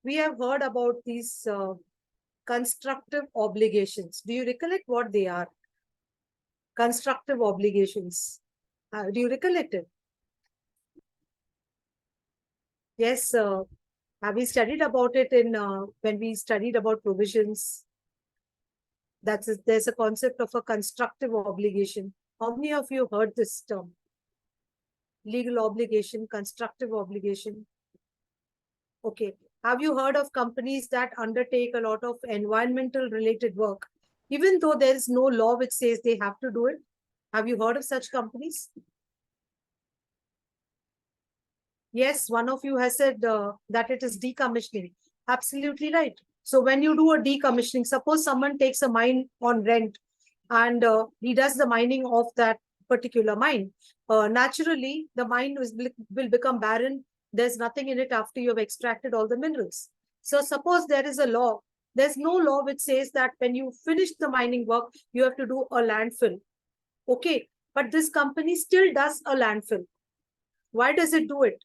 we have heard about these constructive obligations. Do you recollect what they are? Constructive obligations. Do you recollect it? Yes. Have we studied about it in when we studied about provisions? There's a concept of a constructive obligation. How many of you heard this term? Legal obligation, constructive obligation. Okay. Have you heard of companies that undertake a lot of environmental related work, even though there is no law which says they have to do it? Have you heard of such companies? Yes, one of you has said that it is decommissioning. Absolutely right. So when you do a decommissioning, suppose someone takes a mine on rent and he does the mining of that particular mine. Naturally, the mine will become barren. There's nothing in it after you've extracted all the minerals. So suppose there is a law. There's no law which says that when you finish the mining work, you have to do a landfill. Okay, but this company still does a landfill. Why does it do it?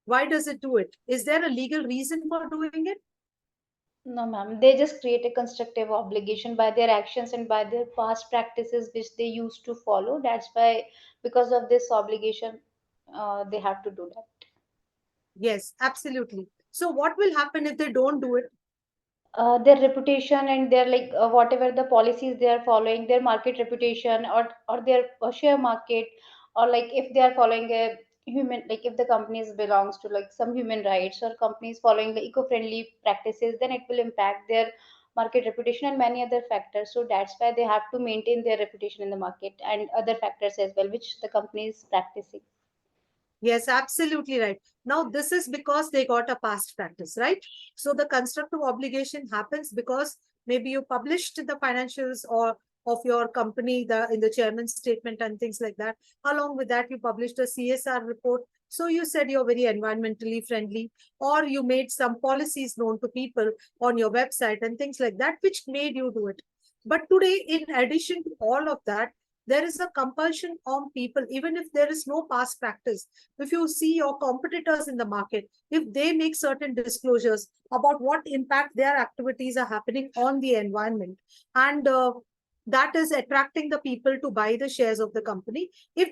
Why does it do it? Is there a legal reason for doing it? No, ma'am. They just create a constructive obligation by their actions and by their past practices which they used to follow. That's why, because of this obligation, they have to do that. Yes, absolutely. So what will happen if they don't do it? Their reputation and their like whatever the policies they are following, their market reputation or their share market, or like if they are following a human, like if the companies belongs to like some human rights or companies following the eco-friendly practices, then it will impact their market reputation and many other factors. So that's why they have to maintain their reputation in the market and other factors as well, which the company is practicing. Yes, absolutely right. Now, this is because they got a past practice, right? So the constructive obligation happens because maybe you published the financials or of your company in the chairman's statement and things like that. Along with that, you published a CSR report. So you said you're very environmentally friendly, or you made some policies known to people on your website and things like that, which made you do it. But today, in addition to all of that, there is a compulsion on people, even if there is no past practice. If you see your competitors in the market, if they make certain disclosures about what impact their activities are happening on the environment, and that is attracting the people to buy the shares of the company. If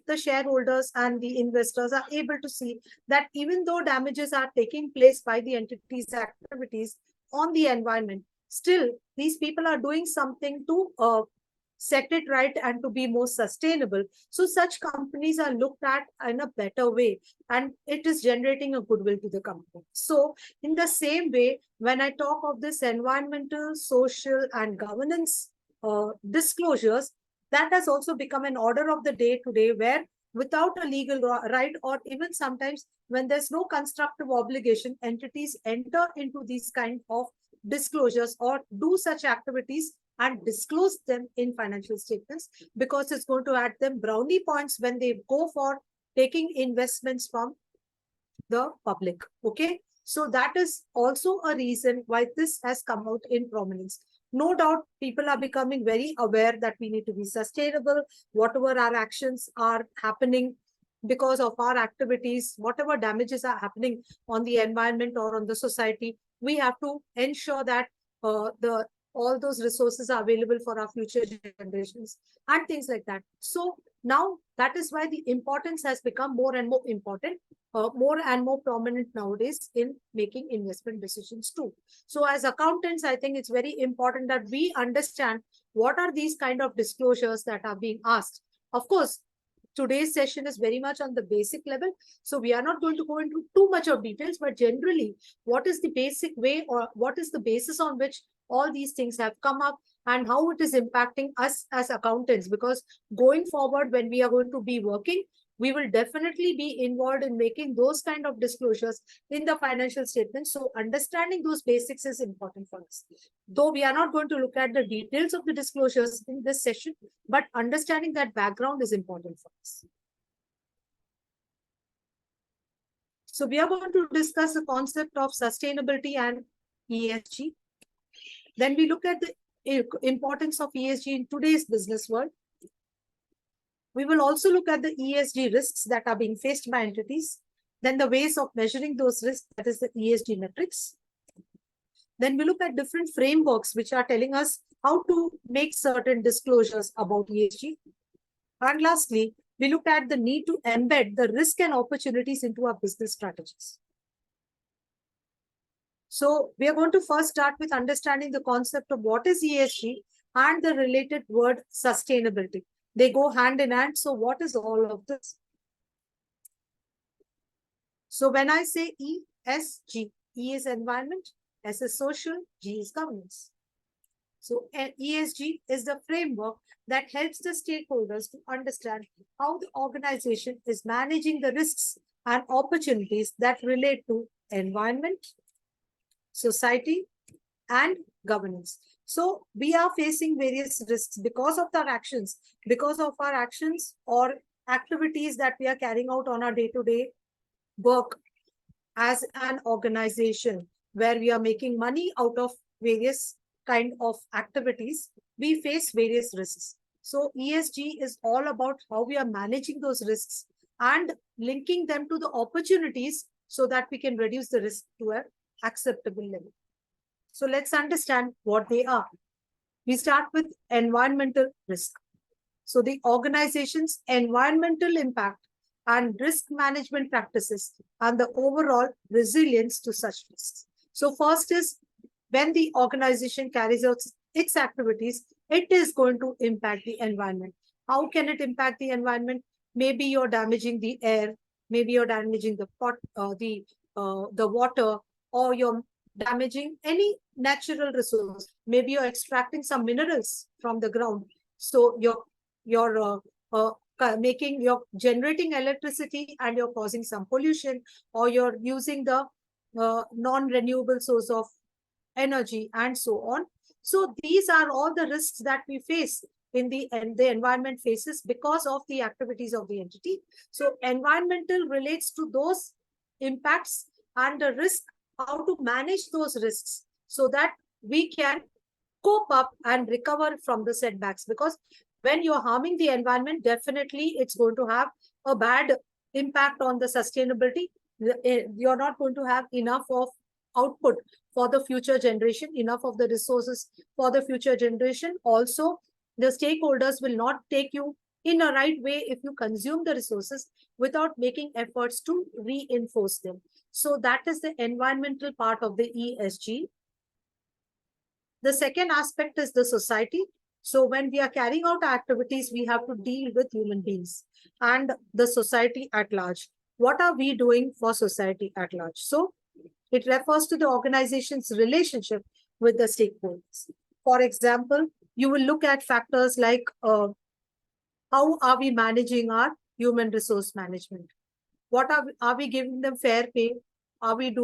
the shareholders and the investors are able to see that even though damages are taking place by the entities' activities on the environment, still these people are doing something to set it right and to be more sustainable. So such companies are looked at in a better way, and it is generating a goodwill to the company. So in the same way, when I talk of this environmental, social, and governance disclosures, that has also become an order of the day today, where without a legal right, or even sometimes when there's no constructive obligation, entities enter into these kind of disclosures or do such activities and disclose them in financial statements, because it's going to add them brownie points when they go for taking investments from the public. Okay. So that is also a reason why this has come out in prominence. No doubt people are becoming very aware that we need to be sustainable. Whatever our actions are happening because of our activities, whatever damages are happening on the environment or on the society, we have to ensure that the all those resources are available for our future generations and things like that. So now that is why the importance has become more and more important, more and more prominent nowadays in making investment decisions too. So as accountants, I think it's very important that we understand what are these kind of disclosures that are being asked. Of course, today's session is very much on the basic level, so we are not going to go into too much of details, but generally, what is the basic way, or what is the basis on which all these things have come up, and how it is impacting us as accountants? Because going forward, when we are going to be working, we will definitely be involved in making those kind of disclosures in the financial statements. So understanding those basics is important for us. Though we are not going to look at the details of the disclosures in this session, but understanding that background is important for us. So we are going to discuss the concept of sustainability and ESG. Then we look at the importance of ESG in today's business world. We will also look at the ESG risks that are being faced by entities. Then the ways of measuring those risks, that is the ESG metrics. Then we look at different frameworks which are telling us how to make certain disclosures about ESG. And lastly, we look at the need to embed the risk and opportunities into our business strategies. So we are going to first start with understanding the concept of what is ESG and the related word sustainability. They go hand in hand. So what is all of this? So when I say ESG, E is environment, S is social, G is governance. So ESG is the framework that helps the stakeholders to understand how the organization is managing the risks and opportunities that relate to environment, society, and governance. So we are facing various risks because of our actions, or activities that we are carrying out on our day-to-day work as an organization where we are making money out of various kind of activities. We face various risks. So ESG is all about how we are managing those risks and linking them to the opportunities so that we can reduce the risk to an acceptable level. So let's understand what they are. We start with environmental risk. So the organization's environmental impact and risk management practices and the overall resilience to such risks. So first is, when the organization carries out its activities, it is going to impact the environment. How can it impact the environment? Maybe you're damaging the air, maybe you're damaging the water, or you're damaging any natural resource. Maybe you're extracting some minerals from the ground. So you're generating electricity and you're causing some pollution, or you're using the non-renewable source of energy, and so on. So these are all the risks that we face in the environment faces because of the activities of the entity. So environmental relates to those impacts and the risk, how to manage those risks so that we can cope up and recover from the setbacks. Because when you're harming the environment, definitely it's going to have a bad impact on the sustainability. You're not going to have enough of output for the future generation, enough of the resources for the future generation. Also, the stakeholders will not take you in a right way if you consume the resources without making efforts to reinforce them. So that is the environmental part of the ESG. The second aspect is the society. So when we are carrying out activities, we have to deal with human beings and the society at large. What are we doing for society at large? So it refers to the organization's relationship with the stakeholders. For example, you will look at factors like how are we managing our human resource management? What are we giving them fair pay? Are we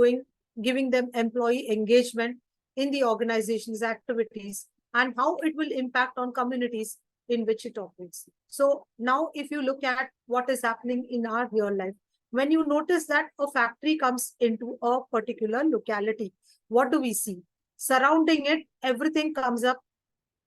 giving them employee engagement in the organization's activities, and how it will impact on communities in which it operates? So now if you look at what is happening in our real life, when you notice that a factory comes into a particular locality, what do we see? Surrounding it, everything comes up.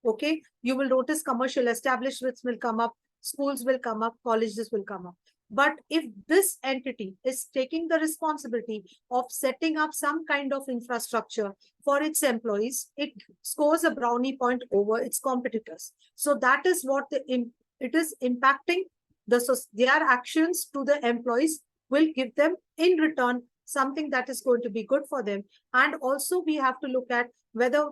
Okay, you will notice commercial establishments will come up, schools will come up, colleges will come up. But if this entity is taking the responsibility of setting up some kind of infrastructure for its employees, it scores a brownie point over its competitors. So that is what it is impacting their actions to the employees will give them in return something that is going to be good for them. And also we have to look at whether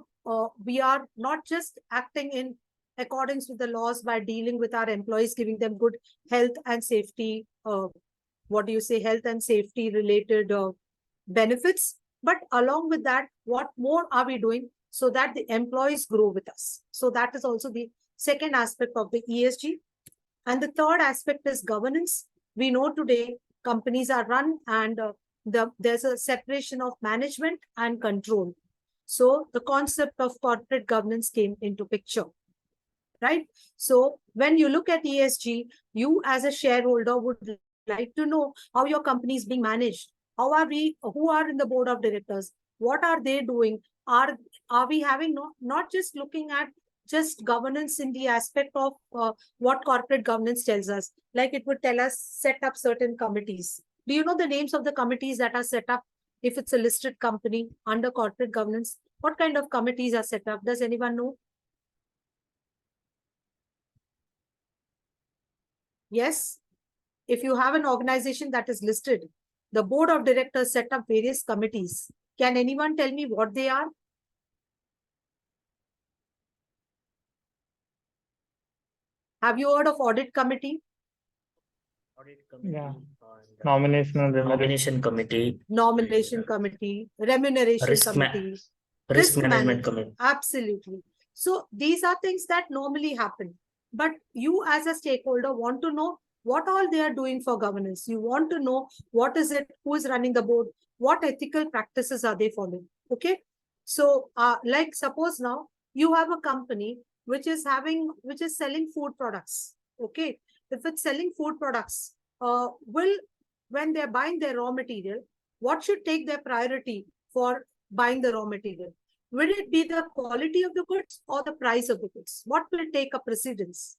we are not just acting in accordance with the laws by dealing with our employees, giving them good health and safety, health and safety related benefits. But along with that, what more are we doing so that the employees grow with us? So that is also the second aspect of the ESG. And the third aspect is governance. We know today companies are run and there's a separation of management and control. So the concept of corporate governance came into picture, right? So when you look at ESG, you as a shareholder would like to know how your company is being managed. Who are in the board of directors? What are they doing? Are we having not just looking at just governance in the aspect of what corporate governance tells us, like it would tell us set up certain committees. Do you know the names of the committees that are set up if it's a listed company under corporate governance? What kind of committees are set up? Does anyone know? Yes. If you have an organization that is listed, the board of directors set up various committees. Can anyone tell me what they are? Have you heard of audit committee? Audit committee. Yeah. And, Nomination and nomination committee. Nomination and, committee, remuneration risk ma- committee, risk management committee. Absolutely. So these are things that normally happen. But you as a stakeholder want to know what all they are doing for governance. You want to know what is it, who is running the board, what ethical practices are they following. Okay. So like suppose now you have a company which is selling food products. Okay. If it's selling food products, when they're buying their raw material, what should take their priority for buying the raw material? Will it be the quality of the goods or the price of the goods? What will take a precedence?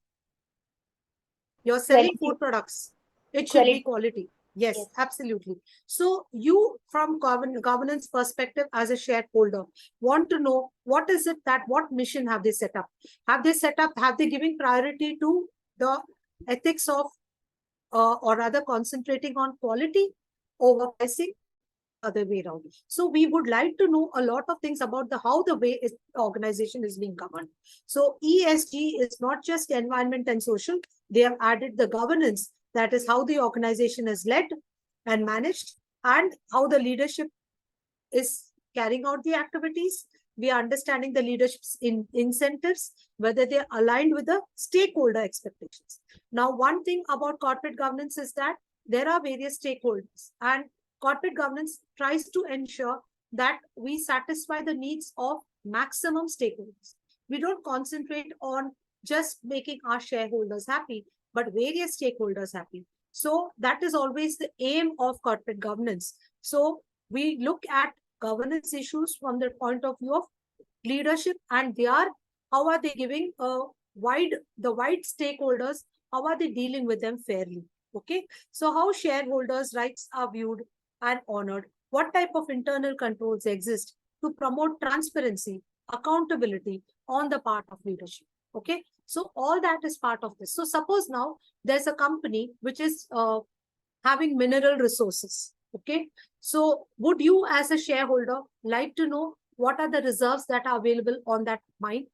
You're selling Quality. food products. It should be Quality. quality. Yes, Yes. absolutely. So you, from governance perspective as a shareholder, want to know what is it that, what mission have they set up? Have they given priority to the ethics of, or rather concentrating on quality over pricing? Other way around. So we would like to know a lot of things about how the way organization is being governed. So ESG is not just environment and social. They have added the governance, that is how the organization is led and managed, and how the leadership is carrying out the activities. We are understanding the leadership's incentives, whether they're aligned with the stakeholder expectations. Now, one thing about corporate governance is that there are various stakeholders, and corporate governance tries to ensure that we satisfy the needs of maximum stakeholders. We don't concentrate on just making our shareholders happy, but various stakeholders happy. So that is always the aim of corporate governance. So we look at governance issues from the point of view of leadership, and how are they giving the wide stakeholders, how are they dealing with them fairly? Okay, so how shareholders' rights are viewed and honored, what type of internal controls exist to promote transparency, accountability on the part of leadership. Okay, so all that is part of this. So suppose now there's a company which is having mineral resources. Okay, so would you as a shareholder like to know what are the reserves that are available on that mine?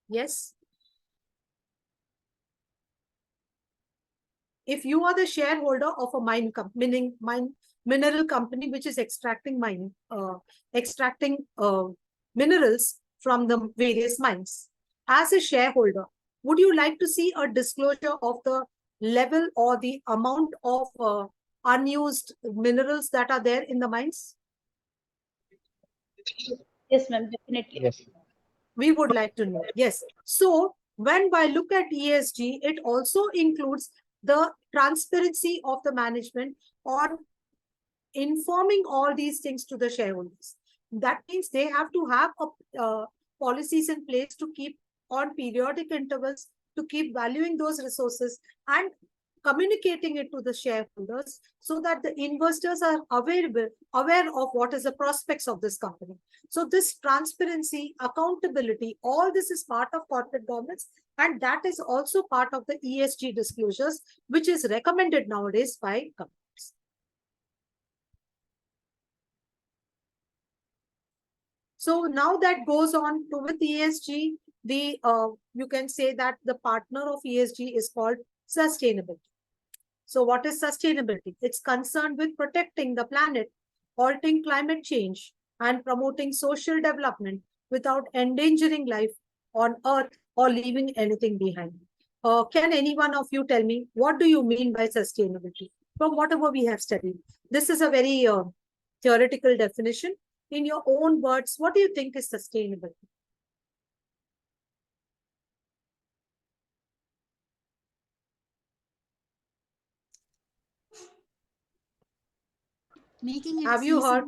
Yes. If you are the shareholder of a mineral company which is extracting minerals from the various mines, as a shareholder, would you like to see a disclosure of the level or the amount of unused minerals that are there in the mines? Yes, ma'am, definitely. Yes. We would like to know. Yes. So when I look at ESG, it also includes the transparency of the management on informing all these things to the shareholders. That means they have to have policies in place to keep on periodic intervals, to keep valuing those resources and communicating it to the shareholders so that the investors are aware of what is the prospects of this company. So this transparency, accountability, all this is part of corporate governance, and that is also part of the ESG disclosures, which is recommended nowadays by companies. So now that goes on to with ESG, you can say that the partner of ESG is called sustainability. So what is sustainability? It's concerned with protecting the planet, halting climate change, and promoting social development without endangering life on Earth or leaving anything behind. Can any one of you tell me, what do you mean by sustainability? From whatever we have studied. This is a very theoretical definition. In your own words, what do you think is sustainability? Making it Have you heard?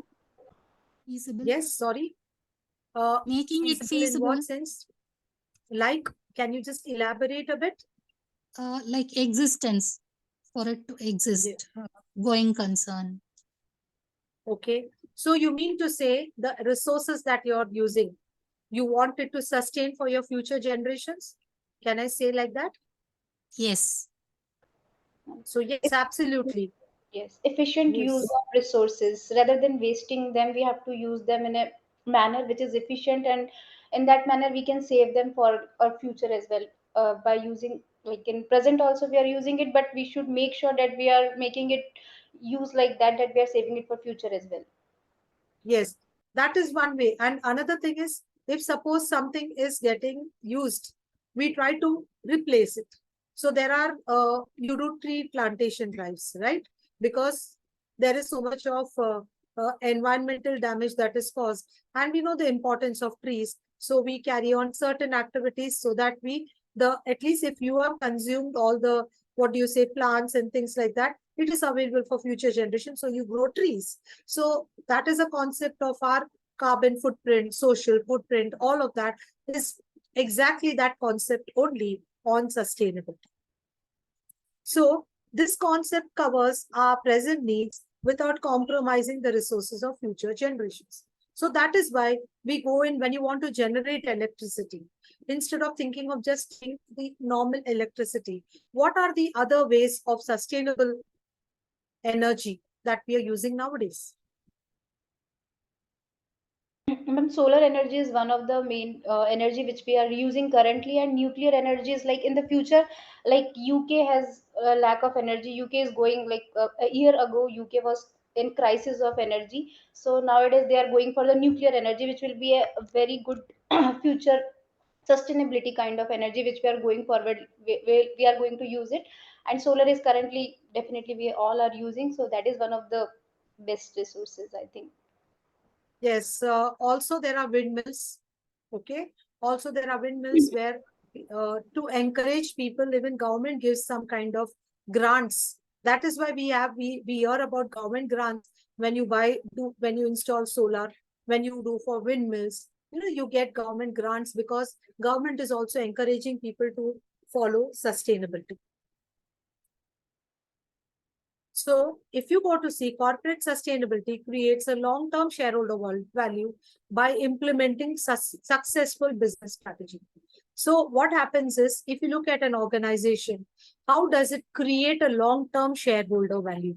feasible. Yes, sorry. Making it Feasible in feasible, what sense? Like, can you just elaborate a bit? like existence, for it to exist. going concern. Okay. So you mean to say the resources that you're using, you want it to sustain for your future generations? Can I say like that? Yes. So yes, absolutely. Yes, efficient use Yes. of resources. Rather than wasting them, we have to use them in a manner which is efficient, and in that manner we can save them for our future as well. By using, like in present also we are using it, but we should make sure that we are making it use like that, that we are saving it for future as well. Yes, that is one way. And another thing is, if suppose something is getting used, we try to replace it. So there are, you do tree plantation drives, right? Because there is so much of environmental damage that is caused. And we know the importance of trees. So we carry on certain activities so that at least if you have consumed all the, what do you say, plants and things like that, it is available for future generations. So you grow trees. So that is a concept of our carbon footprint, social footprint, all of that is exactly that concept only on sustainability. So this concept covers our present needs without compromising the resources of future generations. So that is why we go in when you want to generate electricity. Instead of thinking of just the normal electricity, what are the other ways of sustainable energy that we are using nowadays? But solar energy is one of the main energy which we are using currently, and nuclear energy is like in the future. Like UK has a lack of energy. UK is going like a year ago. UK was in crisis of energy. So nowadays they are going for the nuclear energy, which will be a very good future sustainability kind of energy which we are going forward. We are going to use it, and solar is currently definitely we all are using. So that is one of the best resources, I think. Yes, also there are windmills. Okay. Also there are windmills where to encourage people, even government gives some kind of grants. That is why we hear about government grants when you when you install solar, when you do for windmills, you get government grants because government is also encouraging people to follow sustainability. So if you go to see, corporate sustainability creates a long-term shareholder value by implementing successful business strategy. So what happens is, if you look at an organization, how does it create a long-term shareholder value?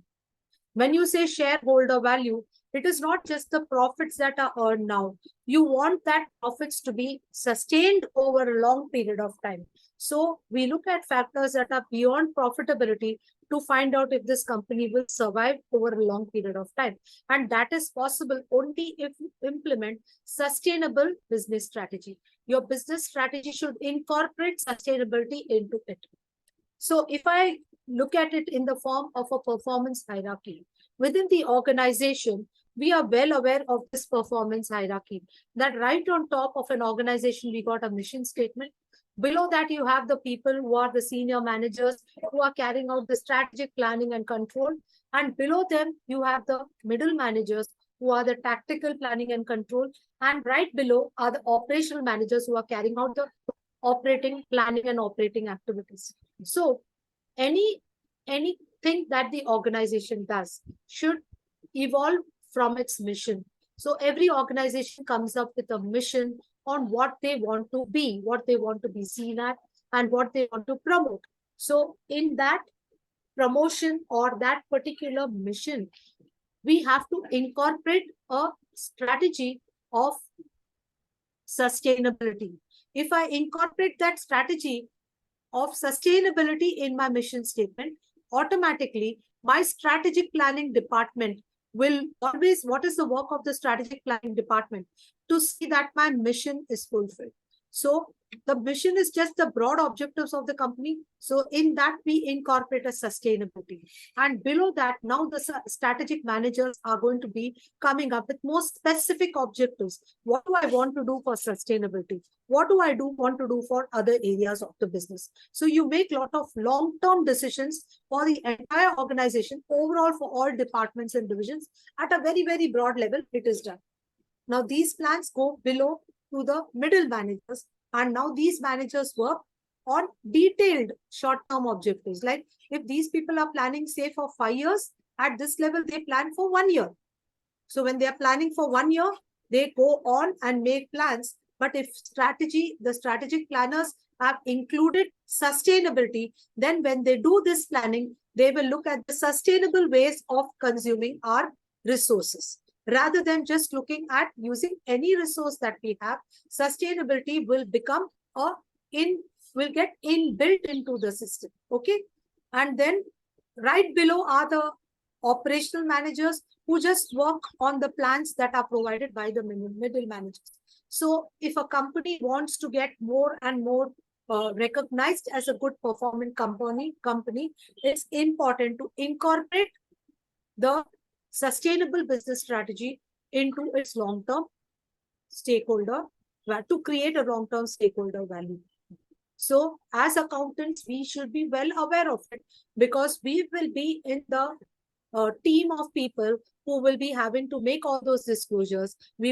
When you say shareholder value, it is not just the profits that are earned now. You want that profits to be sustained over a long period of time. So we look at factors that are beyond profitability to find out if this company will survive over a long period of time. And that is possible only if you implement sustainable business strategy. Your business strategy should incorporate sustainability into it. So if I look at it in the form of a performance hierarchy, within the organization, we are well aware of this performance hierarchy, that right on top of an organization, we got a mission statement. Below that, you have the people who are the senior managers who are carrying out the strategic planning and control. And below them, you have the middle managers who are the tactical planning and control. And right below are the operational managers who are carrying out the operating planning and operating activities. So anything that the organization does should evolve from its mission. So every organization comes up with a mission on what they want to be, what they want to be seen at, and what they want to promote. So in that promotion or that particular mission, we have to incorporate a strategy of sustainability. If I incorporate that strategy of sustainability in my mission statement, automatically my strategic planning department will always, what is the work of the strategic planning department? To see that my mission is fulfilled. So the mission is just the broad objectives of the company. So in that, we incorporate a sustainability. And below that, now the strategic managers are going to be coming up with more specific objectives. What do I want to do for sustainability? What do I want to do for other areas of the business? So you make a lot of long-term decisions for the entire organization, overall for all departments and divisions. At a very, very broad level, it is done. Now these plans go below to the middle managers, and now these managers work on detailed short-term objectives. Like if these people are planning, say, for 5 years, at this level, they plan for 1 year. So when they are planning for 1 year, they go on and make plans. But if the strategic planners have included sustainability, then when they do this planning, they will look at the sustainable ways of consuming our resources. Rather than just looking at using any resource that we have, sustainability will become will get inbuilt into the system. Okay. And then right below are the operational managers who just work on the plans that are provided by the middle managers. So if a company wants to get more and more recognized as a good performing company, it's important to incorporate the sustainable business strategy into its long-term stakeholder, to create a long-term stakeholder value. So as accountants, we should be well aware of it, because we will be in the team of people who will be having to make all those disclosures. We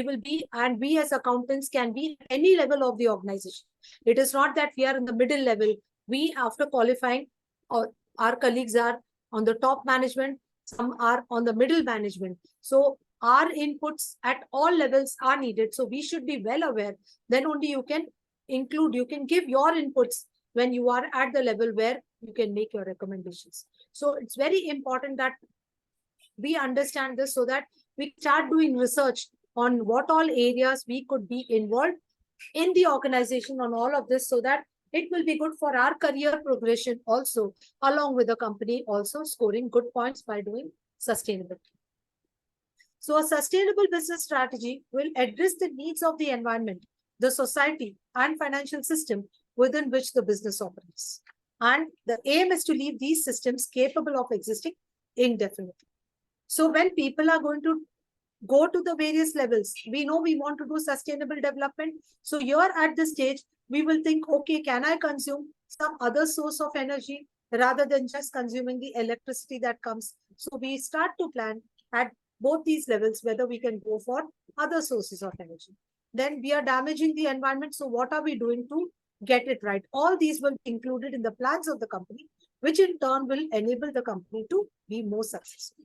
as accountants can be at any level of the organization. It is not that we are in the middle level. We, after qualifying, our colleagues are on the top management, some are on the middle management. So our inputs at all levels are needed. So we should be well aware. Then only you can give your inputs when you are at the level where you can make your recommendations. So it's very important that we understand this, so that we start doing research on what all areas we could be involved in the organization on all of this, so that it will be good for our career progression also, along with the company also scoring good points by doing sustainability. So a sustainable business strategy will address the needs of the environment, the society, and financial system within which the business operates. And the aim is to leave these systems capable of existing indefinitely. So when people are going to go to the various levels, we know we want to do sustainable development. So here at this stage, we will think, okay, can I consume some other source of energy rather than just consuming the electricity that comes? So we start to plan at both these levels whether we can go for other sources of energy. Then we are damaging the environment. So what are we doing to get it right? All these will be included in the plans of the company, which in turn will enable the company to be more successful.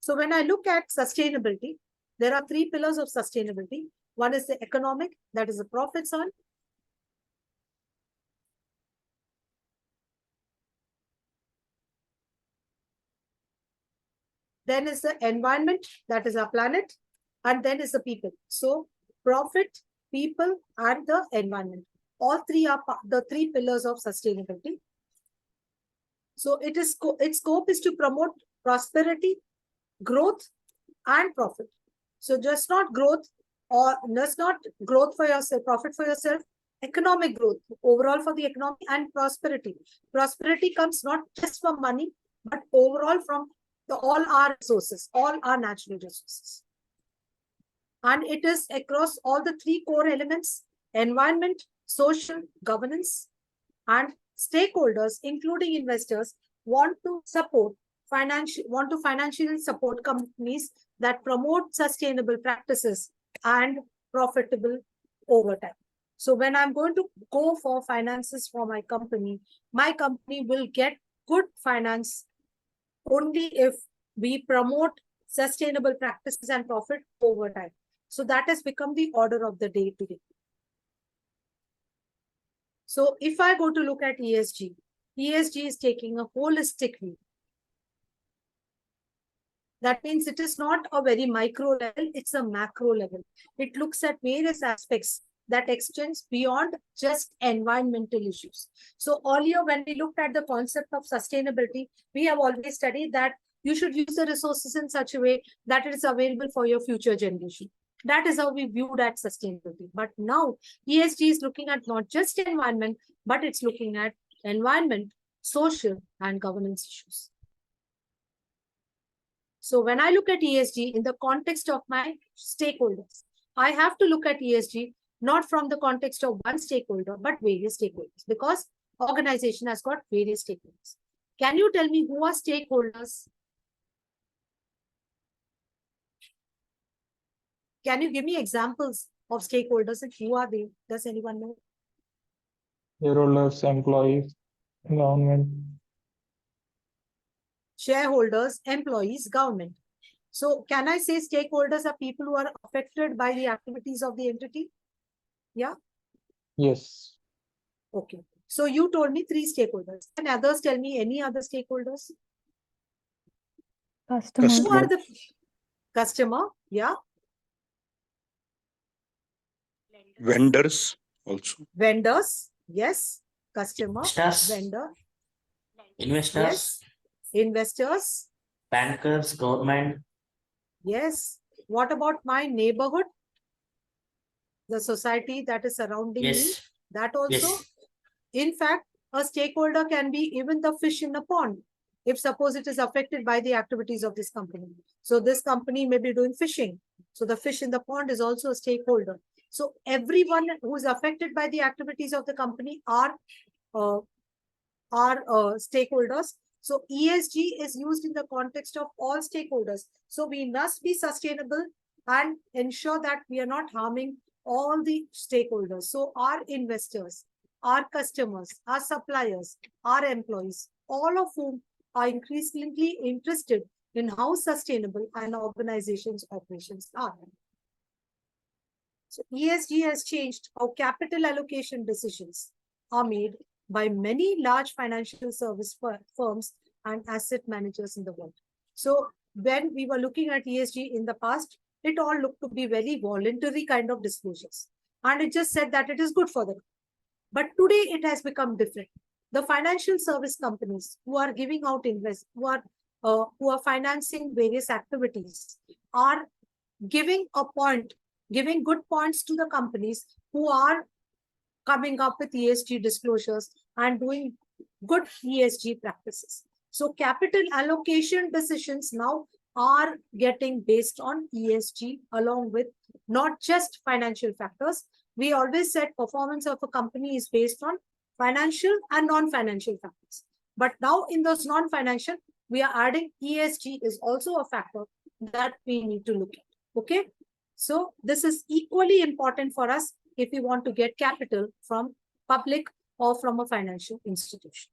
So when I look at sustainability, there are 3 pillars of sustainability. One is the economic, that is the profits earned. Then is the environment, that is our planet. And then is the people. So profit, people, and the environment. All 3 are the 3 pillars of sustainability. So its scope is to promote prosperity, growth, and profit. So just not growth, or just not growth for yourself, profit for yourself, economic growth overall for the economy, and prosperity. Prosperity comes not just from money, but overall from all our resources, all our natural resources. And it is across all the 3 core elements: environment, social, governance, and stakeholders, including investors, want to financially support companies that promote sustainable practices and profitable over time. So when I'm going to go for finances for my company will get good finance only if we promote sustainable practices and profit over time. So that has become the order of the day today. So if I go to look at ESG is taking a holistic view. That means it is not a very micro level, it's a macro level. It looks at various aspects that extends beyond just environmental issues. So earlier, when we looked at the concept of sustainability, we have always studied that you should use the resources in such a way that it is available for your future generation. That is how we viewed at sustainability. But now ESG is looking at not just environment, but it's looking at environment, social, and governance issues. So when I look at ESG in the context of my stakeholders, I have to look at ESG not from the context of one stakeholder, but various stakeholders, because organization has got various stakeholders. Can you tell me who are stakeholders? Can you give me examples of stakeholders and who are they? Does anyone know? Shareholders, employees, government. shareholders, employees, government. So can I say stakeholders are people who are affected by the activities of the entity? Yeah. Yes. Okay. So you told me 3 stakeholders. Can others tell me any other stakeholders? Customers. Who are the customer? Yeah. Vendors also. Vendors. Yes. Customer. Investors. Vendor. Investors, Yes. Investors. bankers, government, Yes. What about my neighborhood? The society that is surrounding me. yes, That also. yes, In fact, a stakeholder can be even the fish in a pond, if suppose it is affected by the activities of this company. So this company may be doing fishing. So the fish in the pond is also a stakeholder. So everyone who is affected by the activities of the company are stakeholders. So ESG is used in the context of all stakeholders. So we must be sustainable and ensure that we are not harming all the stakeholders. So our investors, our customers, our suppliers, our employees, all of whom are increasingly interested in how sustainable an organization's operations are. So ESG has changed how capital allocation decisions are made by many large financial service firms and asset managers in the world. So when we were looking at ESG in the past, it all looked to be very voluntary kind of disclosures. And it just said that it is good for them. But today it has become different. The financial service companies who are giving out who are financing various activities are giving good points to the companies who are coming up with ESG disclosures and doing good ESG practices. So capital allocation decisions now are getting based on ESG along with not just financial factors. We always said performance of a company is based on financial and non-financial factors. But now in those non-financial, we are adding ESG is also a factor that we need to look at. Okay. So this is equally important for us if we want to get capital from public or from a financial institution.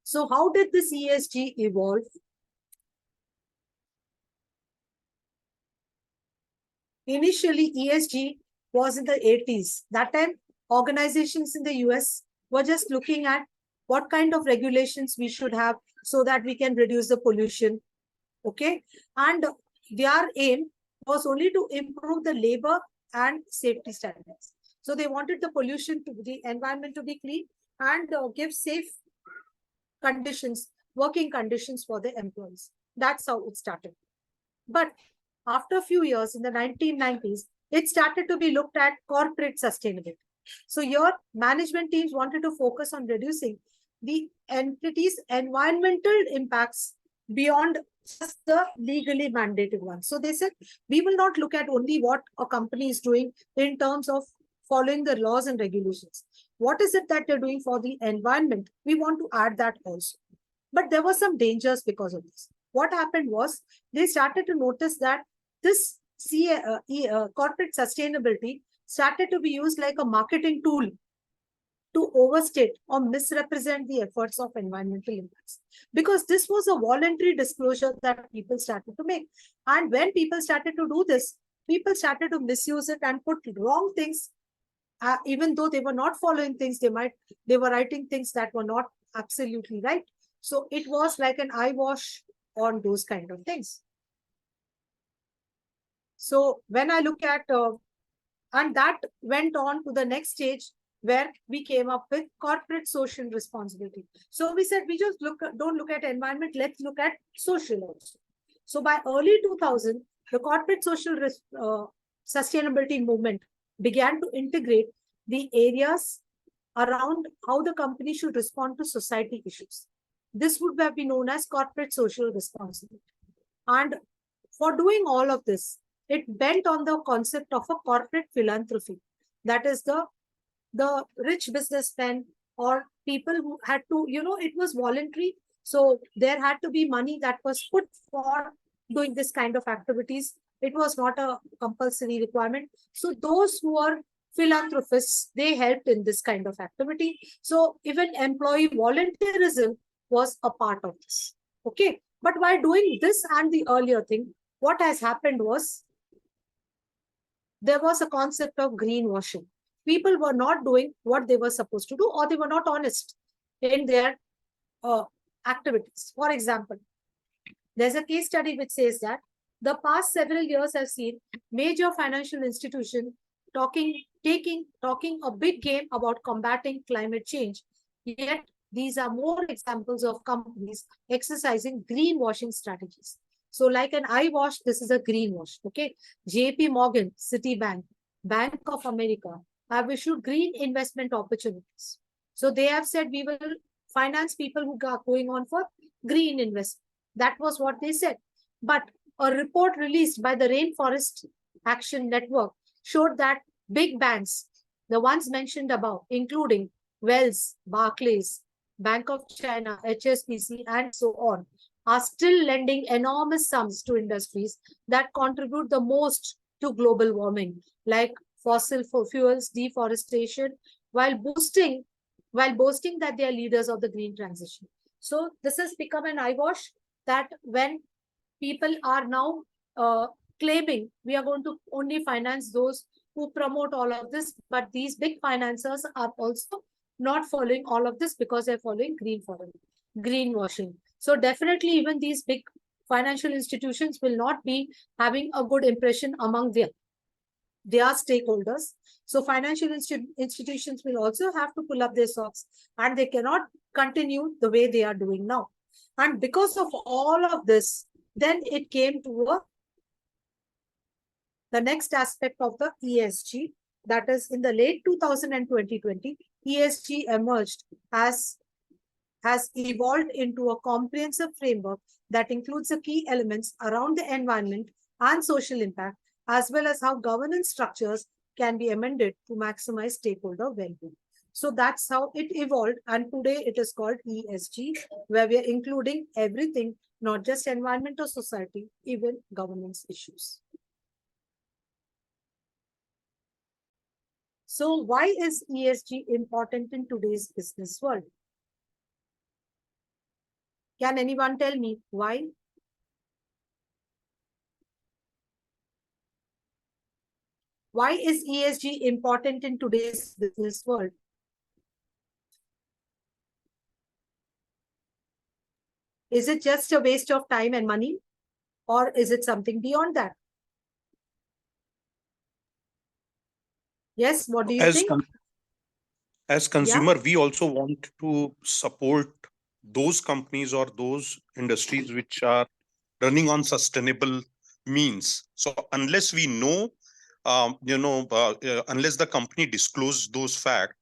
So how did this ESG evolve? Initially, ESG was in the 80s. That time, organizations in the US were just looking at what kind of regulations we should have so that we can reduce the pollution. Okay. And their aim was only to improve the labor and safety standards. So they wanted the pollution to the environment to be clean and give safe conditions, working conditions for the employees. That's how it started. But after a few years in the 1990s, it started to be looked at corporate sustainability. So your management teams wanted to focus on reducing the entity's environmental impacts beyond just the legally mandated ones. So they said, we will not look at only what a company is doing in terms of following the laws and regulations. What is it that they're doing for the environment? We want to add that also. But there were some dangers because of this. What happened was they started to notice that this corporate sustainability started to be used like a marketing tool to overstate or misrepresent the efforts of environmental impacts. Because this was a voluntary disclosure that people started to make. And when people started to do this, people started to misuse it and put wrong things. Even though they were not following things, they were writing things that were not absolutely right. So it was like an eyewash on those kind of things. So when I look at, and that went on to the next stage where we came up with corporate social responsibility. So we said, we just don't look at environment, let's look at social also. So by early 2000, the corporate social sustainability movement began to integrate the areas around how the company should respond to society issues. This would have been known as corporate social responsibility. And for doing all of this, it bent on the concept of a corporate philanthropy. That is the rich businessmen or people who had to, it was voluntary. So there had to be money that was put for doing this kind of activities. It was not a compulsory requirement. So those who are philanthropists, they helped in this kind of activity. So even employee volunteerism was a part of this. Okay. But while doing this and the earlier thing, what has happened was there was a concept of greenwashing. People were not doing what they were supposed to do, or they were not honest in their activities. For example, there's a case study which says that the past several years have seen major financial institutions talking a big game about combating climate change. Yet these are more examples of companies exercising greenwashing strategies. So like an eye wash, this is a greenwash. Okay. JP Morgan, Citibank, Bank of America have issued green investment opportunities. So they have said we will finance people who are going on for green investment. That was what they said. But a report released by the Rainforest Action Network showed that big banks, the ones mentioned above, including Wells, Barclays, Bank of China, HSBC, and so on, are still lending enormous sums to industries that contribute the most to global warming, like fossil fuels, deforestation, while boasting that they are leaders of the green transition. So this has become an eyewash that when people are now claiming we are going to only finance those who promote all of this, but these big financiers are also not following all of this because they're following greenwashing. So definitely even these big financial institutions will not be having a good impression among their stakeholders. So financial institutions will also have to pull up their socks, and they cannot continue the way they are doing now. And because of all of this, then it came to the next aspect of the ESG. That is, in the late 2020, ESG emerged has evolved into a comprehensive framework that includes the key elements around the environment and social impact, as well as how governance structures can be amended to maximize stakeholder well-being. So that's how it evolved. And today it is called ESG, where we are including everything, not just environment or society, even governance issues. So why is ESG important in today's business world? Can anyone tell me why? Why is ESG important in today's business world? Is it just a waste of time and money, or is it something beyond that? Yes, what do you think? As consumer, we also want to support those companies or those industries which are running on sustainable means. So unless we know, unless the company disclose those facts,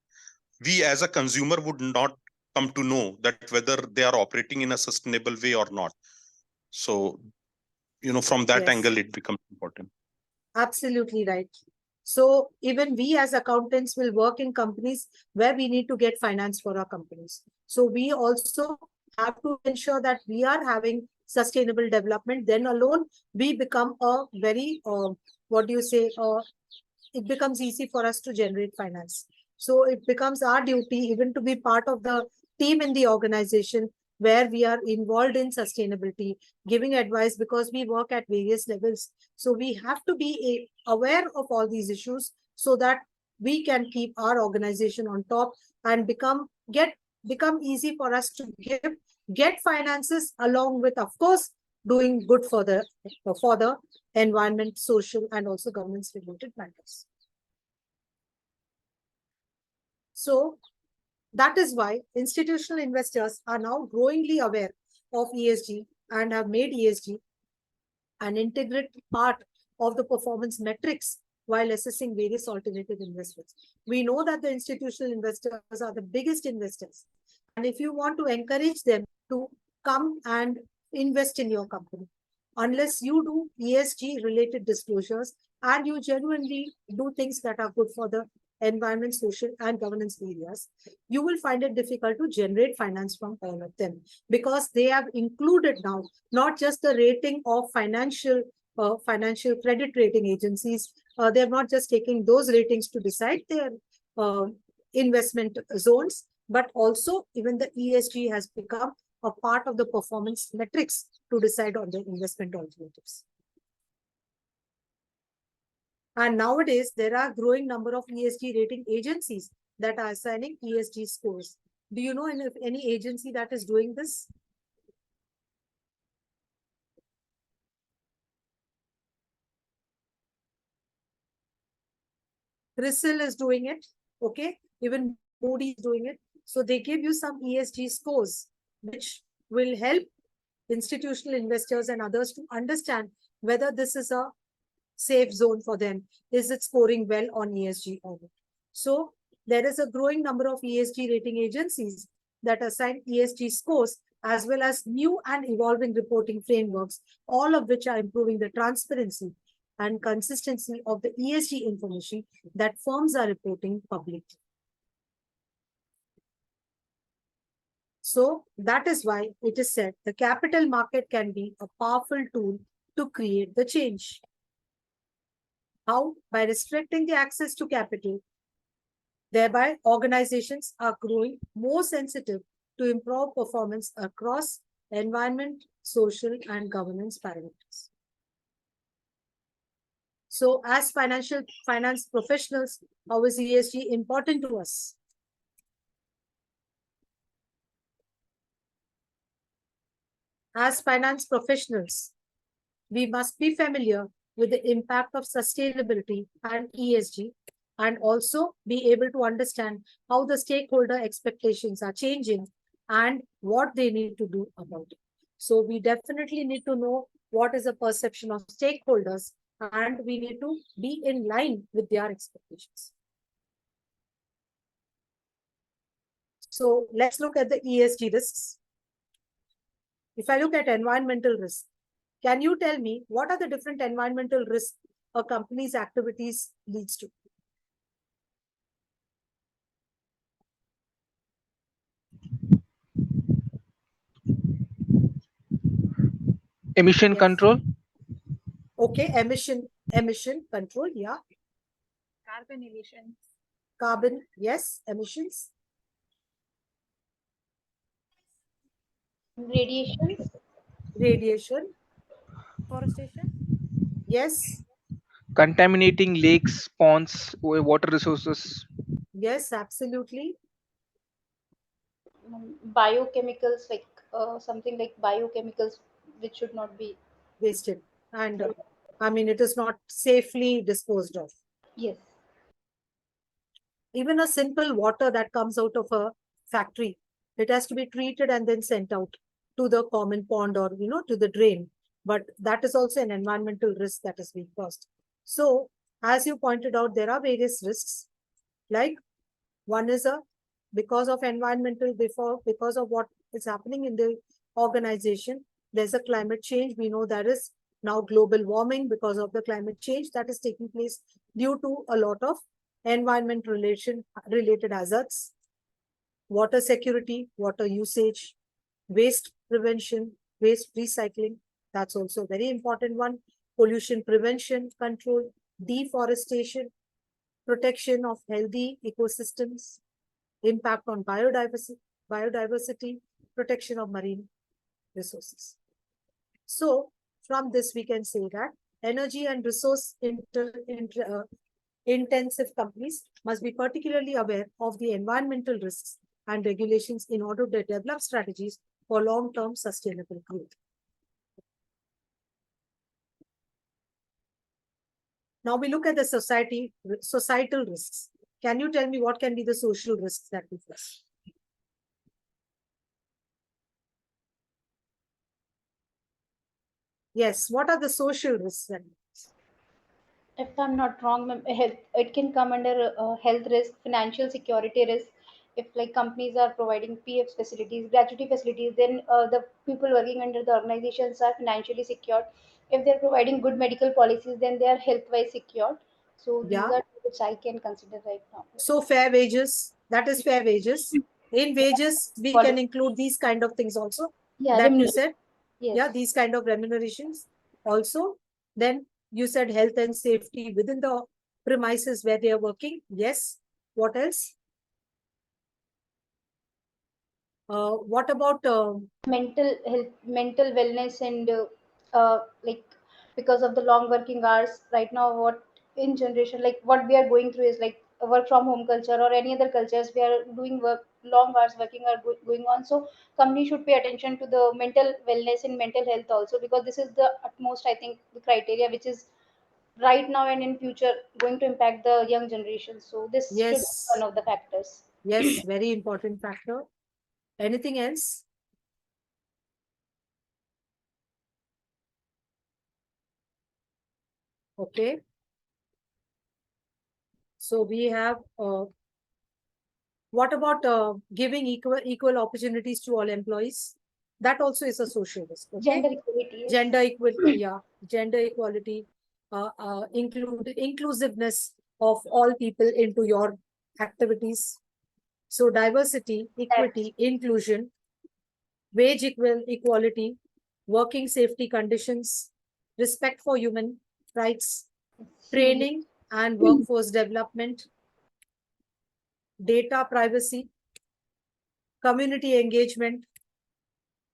we as a consumer would not come to know that whether they are operating in a sustainable way or not. So, from that angle, it becomes important. Absolutely right. So even we as accountants will work in companies where we need to get finance for our companies. So we also have to ensure that we are having sustainable development. Then alone we become a very, it becomes easy for us to generate finance. So it becomes our duty even to be part of the team in the organization where we are involved in sustainability, giving advice, because we work at various levels. So we have to be aware of all these issues so that we can keep our organization on top and become easy for us to get finances, along with, of course, doing good for the environment, social, and also governance related matters. So that is why institutional investors are now growingly aware of ESG and have made ESG an integral part of the performance metrics while assessing various alternative investments. We know that the institutional investors are the biggest investors. And if you want to encourage them to come and invest in your company, unless you do ESG related disclosures and you genuinely do things that are good for the environment, social, and governance areas, you will find it difficult to generate finance from all of them, because they have included now not just the rating of financial credit rating agencies. They're not just taking those ratings to decide their investment zones, but also even the ESG has become a part of the performance metrics to decide on the investment alternatives. And nowadays, there are growing number of ESG rating agencies that are assigning ESG scores. Do you know any agency that is doing this? CRISIL is doing it, okay? Even Moody is doing it. So they give you some ESG scores, which will help institutional investors and others to understand whether this is a safe zone for them. Is it scoring well on ESG or not? So there is a growing number of ESG rating agencies that assign ESG scores, as well as new and evolving reporting frameworks, all of which are improving the transparency and consistency of the ESG information that firms are reporting publicly. So that is why it is said the capital market can be a powerful tool to create the change. How? By restricting the access to capital. Thereby, organizations are growing more sensitive to improve performance across environment, social, and governance parameters. So, as finance professionals, how is ESG important to us? As finance professionals, we must be familiar with the impact of sustainability and ESG, and also be able to understand how the stakeholder expectations are changing and what they need to do about it. So we definitely need to know what is the perception of stakeholders, and we need to be in line with their expectations. So let's look at the ESG risks. If I look at environmental risk, can you tell me what are the different environmental risks a company's activities leads to? Emission Yes. control. Okay, emission control, yeah. Carbon emissions. Carbon, yes, emissions. Radiations. Radiation, Forestation. yes, Contaminating lakes, ponds, water resources. yes, absolutely. Biochemicals, like something like biochemicals which should not be. Wasted. And I mean, it is not safely disposed of. Yes. Even a simple water that comes out of a factory, it has to be treated and then sent out to the common pond or, to the drain. But that is also an environmental risk that is being caused. So, as you pointed out, there are various risks. Like one is because of environmental, because of what is happening in the organization, there's a climate change. We know there is now global warming because of the climate change that is taking place due to a lot of environment related hazards, water security, water usage, waste prevention, waste recycling. That's also a very important one. Pollution prevention, control, deforestation, protection of healthy ecosystems, impact on biodiversity, protection of marine resources. So from this, we can say that energy and resource intensive companies must be particularly aware of the environmental risks and regulations in order to develop strategies for long-term sustainable growth. Now we look at the societal risks. Can you tell me what can be the social risks that we face? Yes, what are the social risks then? If I'm not wrong, ma'am, it can come under health risk, financial security risk. If like companies are providing PF facilities, gratuity facilities, then the people working under the organizations are financially secured. If they're providing good medical policies, then they are health-wise secured. So these Yeah. are which I can consider right now. So fair wages, that is fair wages. In wages, we can include these kind of things also. Yeah, that you remuneration. said. Yes. Yeah, these kind of remunerations also. Then you said health and safety within the premises where they are working. Yes. What else? What about mental health, mental wellness, and like because of the long working hours right now, what in generation, like what we are going through is like a work from home culture or any other cultures, we are doing work long hours working are going on. So company should pay attention to the mental wellness and mental health also, because this is the utmost, I think, the criteria which is right now and in future going to impact the young generation. So this should be yes, one of the factors. yes, very important factor. Anything else? Okay. So we have what about giving equal opportunities to all employees? That also is a social risk. Okay. Gender equality, yes. Gender equality, yeah, gender equality, inclusiveness of all people into your activities. So diversity, equity, inclusion, wage equality, working safety conditions, respect for human rights, training and workforce development, data privacy, community engagement,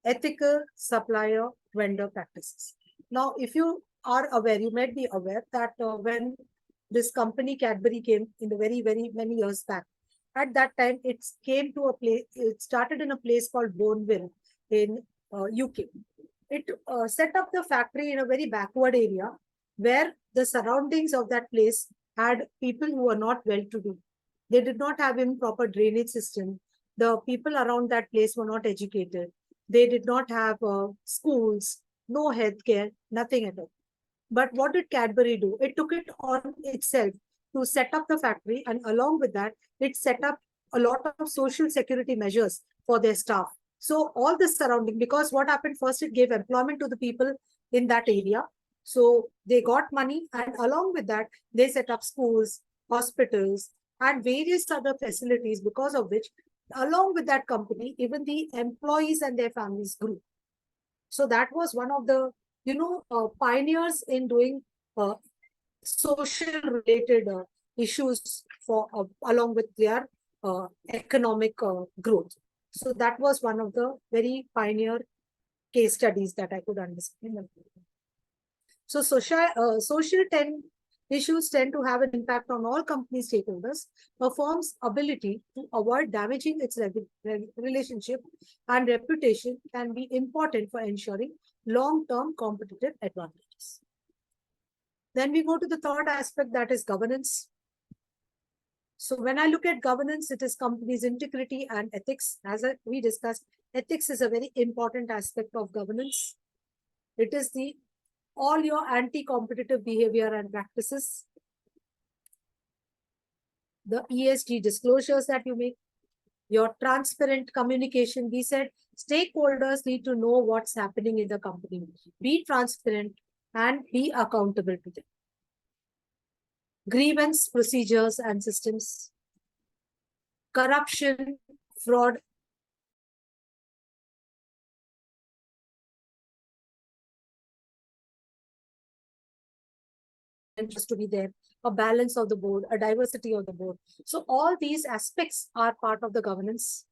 ethical supplier vendor practices. Now, if you are aware, you might be aware that when this company Cadbury came in the very many years back, at that time it came to a place, it started in a place called Boneville in UK. It set up the factory in a very backward area where the surroundings of that place had people who were not well to do. They did not have improper drainage system. The people around that place were not educated. They did not have schools, no healthcare, nothing at all. But what did Cadbury do? It took it on itself to set up the factory, and along with that, it set up a lot of social security measures for their staff. So all the surrounding, because what happened first, it gave employment to the people in that area. So they got money, and along with that, they set up schools, hospitals, and various other facilities, because of which, along with that company, even the employees and their families grew. So that was one of the, pioneers in doing social related issues for along with their economic growth. So that was one of the very pioneer case studies that I could understand. So social issues tend to have an impact on all company stakeholders. A firm's ability to avoid damaging its relationship and reputation can be important for ensuring long-term competitive advantages. Then we go to the third aspect, that is governance. So when I look at governance, it is company's integrity and ethics. As we discussed, ethics is a very important aspect of governance. It is all your anti-competitive behavior and practices, the ESG disclosures that you make, your transparent communication. We said stakeholders need to know what's happening in the company. Be transparent and be accountable to them. Grievance procedures and systems, corruption, fraud, just to be there, a balance of the board, a diversity of the board. So all these aspects are part of the governance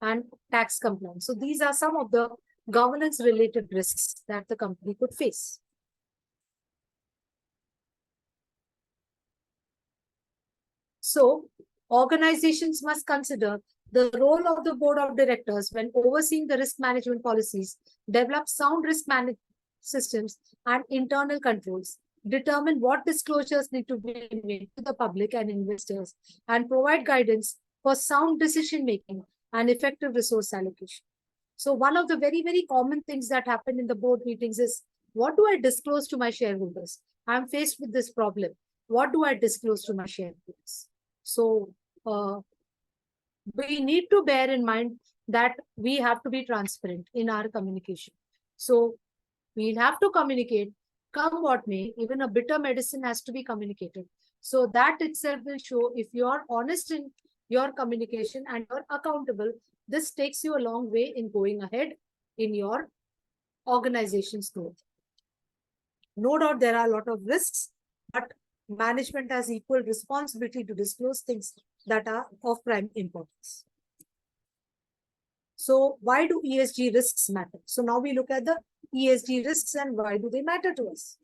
and tax compliance. So these are some of the governance related risks that the company could face. So organizations must consider the role of the board of directors when overseeing the risk management policies, develop sound risk management systems and internal controls, determine what disclosures need to be made to the public and investors, and provide guidance for sound decision making and effective resource allocation. So one of the very common things that happen in the board meetings is, what do I disclose to my shareholders? I'm faced with this problem. What do I disclose to my shareholders? So we need to bear in mind that we have to be transparent in our communication. So we'll have to communicate, come what may. Even a bitter medicine has to be communicated. So that itself will show if you're honest in your communication and you're accountable, this takes you a long way in going ahead in your organization's growth. No doubt there are a lot of risks, but management has equal responsibility to disclose things that are of prime importance. So why do ESG risks matter? So now we look at the ESG risks and why do they matter to us?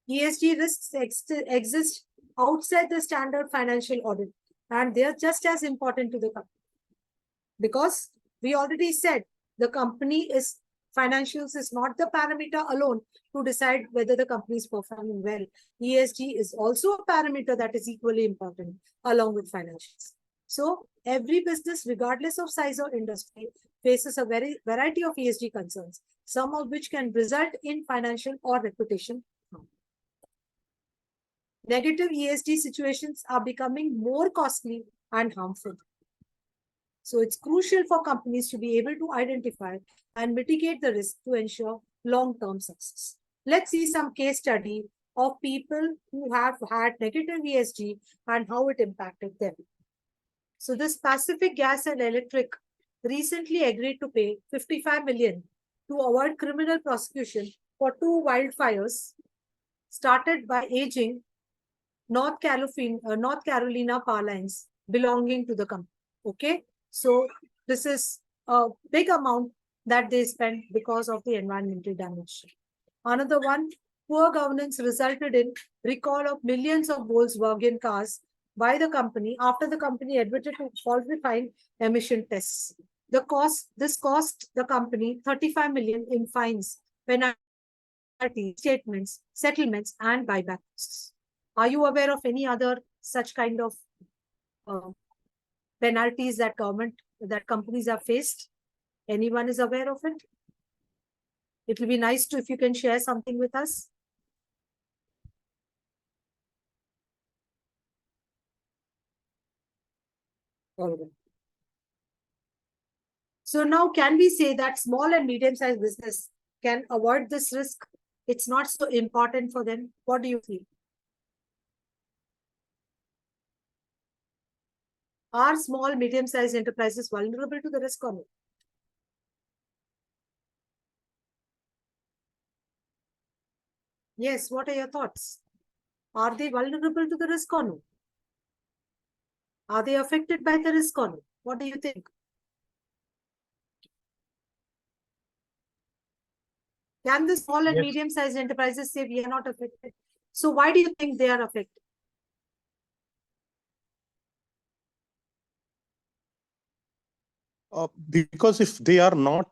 ESG risks exist outside the standard financial audit, and they are just as important to the company. Because we already said the company is financials is not the parameter alone to decide whether the company is performing well. ESG is also a parameter that is equally important along with financials. So every business, regardless of size or industry, faces a variety of ESG concerns, some of which can result in financial or reputation harm. Negative ESG situations are becoming more costly and harmful. So it's crucial for companies to be able to identify and mitigate the risk to ensure long-term success. Let's see some case study of people who have had negative ESG and how it impacted them. So this Pacific Gas and Electric recently agreed to pay 55 million to avoid criminal prosecution for 2 wildfires started by aging North Carolina power lines belonging to the company. Okay. So this is a big amount that they spent because of the environmental damage. Another one, poor governance resulted in recall of millions of Volkswagen cars by the company after the company admitted to falsifying emission tests. This cost the company 35 million in fines, penalties, statements, settlements, and buyback costs. Are you aware of any other such kind of penalties that companies have faced? Anyone is aware of it? It will be nice to if you can share something with us. All right. So now can we say that small and medium-sized business can avoid this risk? It's not so important for them. What do you feel? Are small, medium-sized enterprises vulnerable to the risk or no? Yes, what are your thoughts? Are they vulnerable to the risk or no? Are they affected by the risk or no? What do you think? Can the small and Yes. medium-sized enterprises say we are not affected? So why do you think they are affected? Because if they are not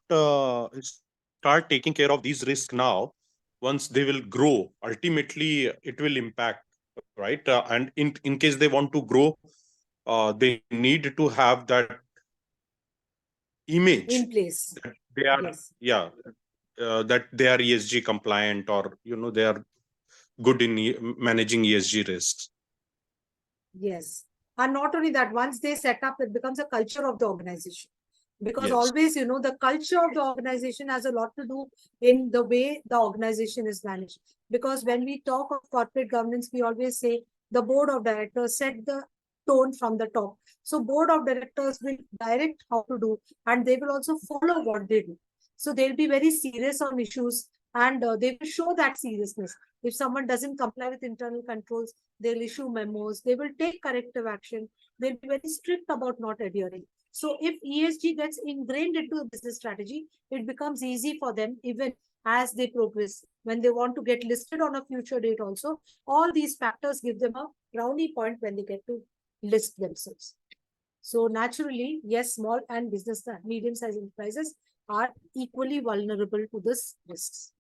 start taking care of these risks now, once they will grow, ultimately it will impact, right? And in case they want to grow, they need to have that image In place. that they are, Yes. yeah, that they are ESG compliant, or they are good in managing ESG risks. Yes. And not only that, once they set up, it becomes a culture of the organization. Because Yes. always, the culture of the organization has a lot to do in the way the organization is managed. Because when we talk of corporate governance, we always say the board of directors set the tone from the top. So board of directors will direct how to do, and they will also follow what they do. So they'll be very serious on issues, and they will show that seriousness. If someone doesn't comply with internal controls, they'll issue memos, they will take corrective action, they'll be very strict about not adhering. So if ESG gets ingrained into a business strategy, it becomes easy for them even as they progress. When they want to get listed on a future date also, all these factors give them a brownie point when they get to list themselves. So naturally, yes, small and medium-sized enterprises are equally vulnerable to this risks.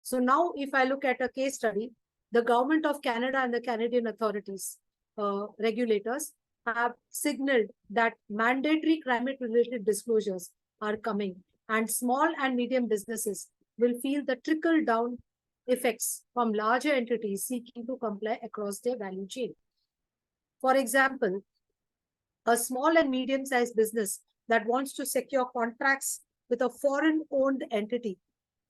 So now if I look at a case study, the government of Canada and the Canadian authorities, regulators, have signaled that mandatory climate-related disclosures are coming, and small and medium businesses will feel the trickle-down effects from larger entities seeking to comply across their value chain. For example, a small and medium-sized business that wants to secure contracts with a foreign-owned entity,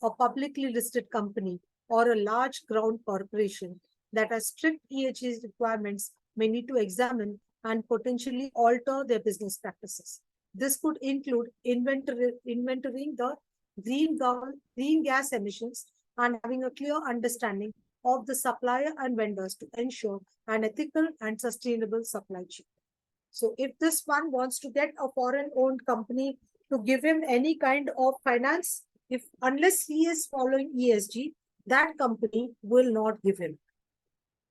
a publicly listed company, or a large ground corporation that has strict ESG requirements may need to examine and potentially alter their business practices. This could include inventorying the green gas emissions and having a clear understanding of the supplier and vendors to ensure an ethical and sustainable supply chain. So if this one wants to get a foreign owned company to give him any kind of finance, unless he is following ESG, that company will not give him.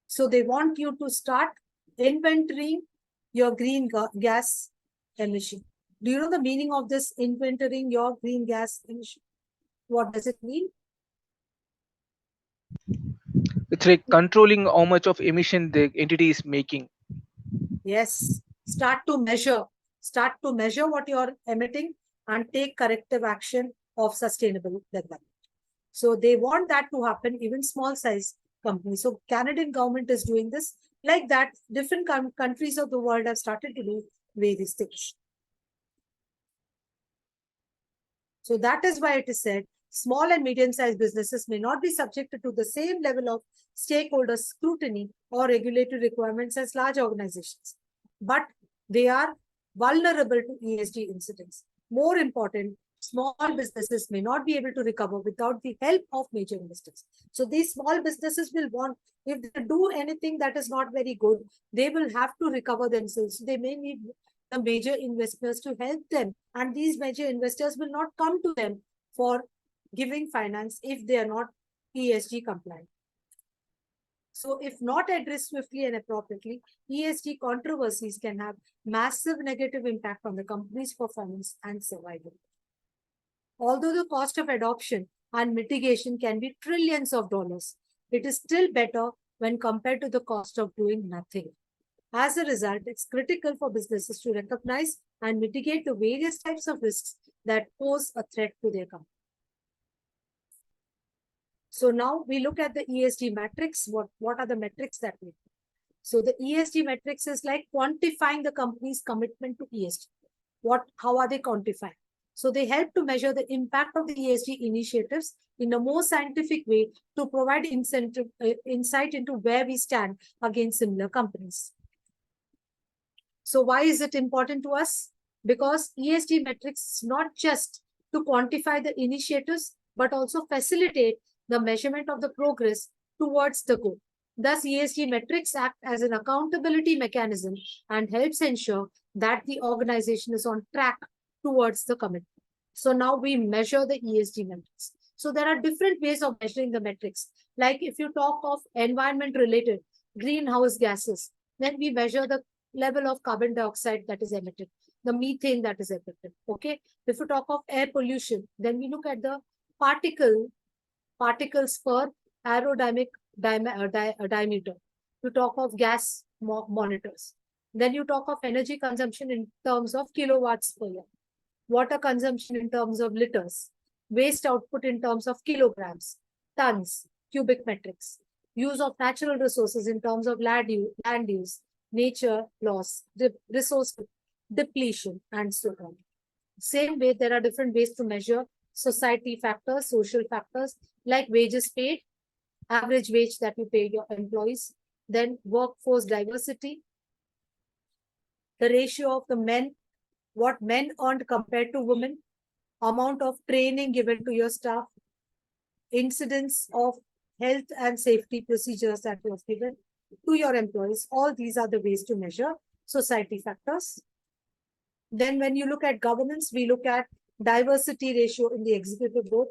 So they want you to start inventorying your green gas emission. Do you know the meaning of this inventorying your green gas emission? What does it mean? It's like controlling how much of emission the entity is making. Yes. Start to measure what you're emitting and take corrective action of sustainable development. So they want that to happen, even small size companies. So Canadian government is doing this. Like that, different countries of the world have started to do various things. So that is why it is said small and medium-sized businesses may not be subjected to the same level of stakeholder scrutiny or regulatory requirements as large organizations, but they are vulnerable to ESG incidents. More important, small businesses may not be able to recover without the help of major investors. So these small businesses will want, if they do anything that is not very good, they will have to recover themselves. They may need the major investors to help them, and these major investors will not come to them for giving finance if they are not ESG compliant. So if not addressed swiftly and appropriately, ESG controversies can have massive negative impact on the company's performance and survival. Although the cost of adoption and mitigation can be trillions of dollars, it is still better when compared to the cost of doing nothing. As a result, it's critical for businesses to recognize and mitigate the various types of risks that pose a threat to their company. So now we look at the ESG metrics. What are the metrics that we do? So the ESG metrics is like quantifying the company's commitment to ESG. How are they quantifying? So they help to measure the impact of the ESG initiatives in a more scientific way to provide insight into where we stand against similar companies. So why is it important to us? Because ESG metrics is not just to quantify the initiatives, but also facilitate the measurement of the progress towards the goal. Thus, ESG metrics act as an accountability mechanism and helps ensure that the organization is on track towards the commitment. So now we measure the ESG metrics. So there are different ways of measuring the metrics. Like if you talk of environment-related greenhouse gases, then we measure the level of carbon dioxide that is emitted, the methane that is emitted. Okay. If you talk of air pollution, then we look at the particles per aerodynamic diameter. You talk of gas monitors. Then you talk of energy consumption in terms of kilowatts per year, water consumption in terms of liters, waste output in terms of kilograms, tons, cubic metrics, use of natural resources in terms of land use, nature loss, resource depletion, and so on. Same way, there are different ways to measure society factors, social factors, like wages paid, average wage that you pay your employees, then workforce diversity, the ratio of the men, what men earned compared to women, amount of training given to your staff, incidence of health and safety procedures that you have given to your employees. All these are the ways to measure society factors. Then when you look at governance, we look at diversity ratio in the executive board.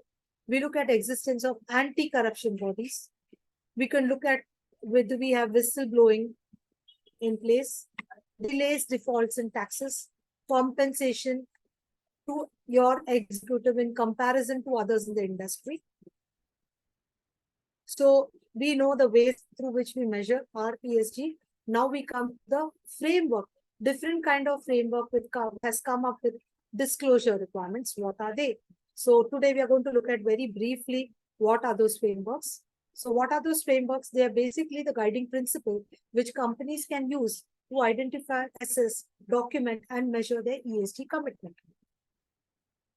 We look at existence of anti-corruption bodies. We can look at whether we have whistleblowing in place, delays, defaults in taxes, compensation to your executive in comparison to others in the industry. So we know the ways through which we measure our ESG. Now we come to the framework. Different kind of framework has come up with disclosure requirements. What are they? So today we are going to look at very briefly what are those frameworks. So what are those frameworks? They are basically the guiding principle which companies can use to identify, assess, document, and measure their ESG commitment.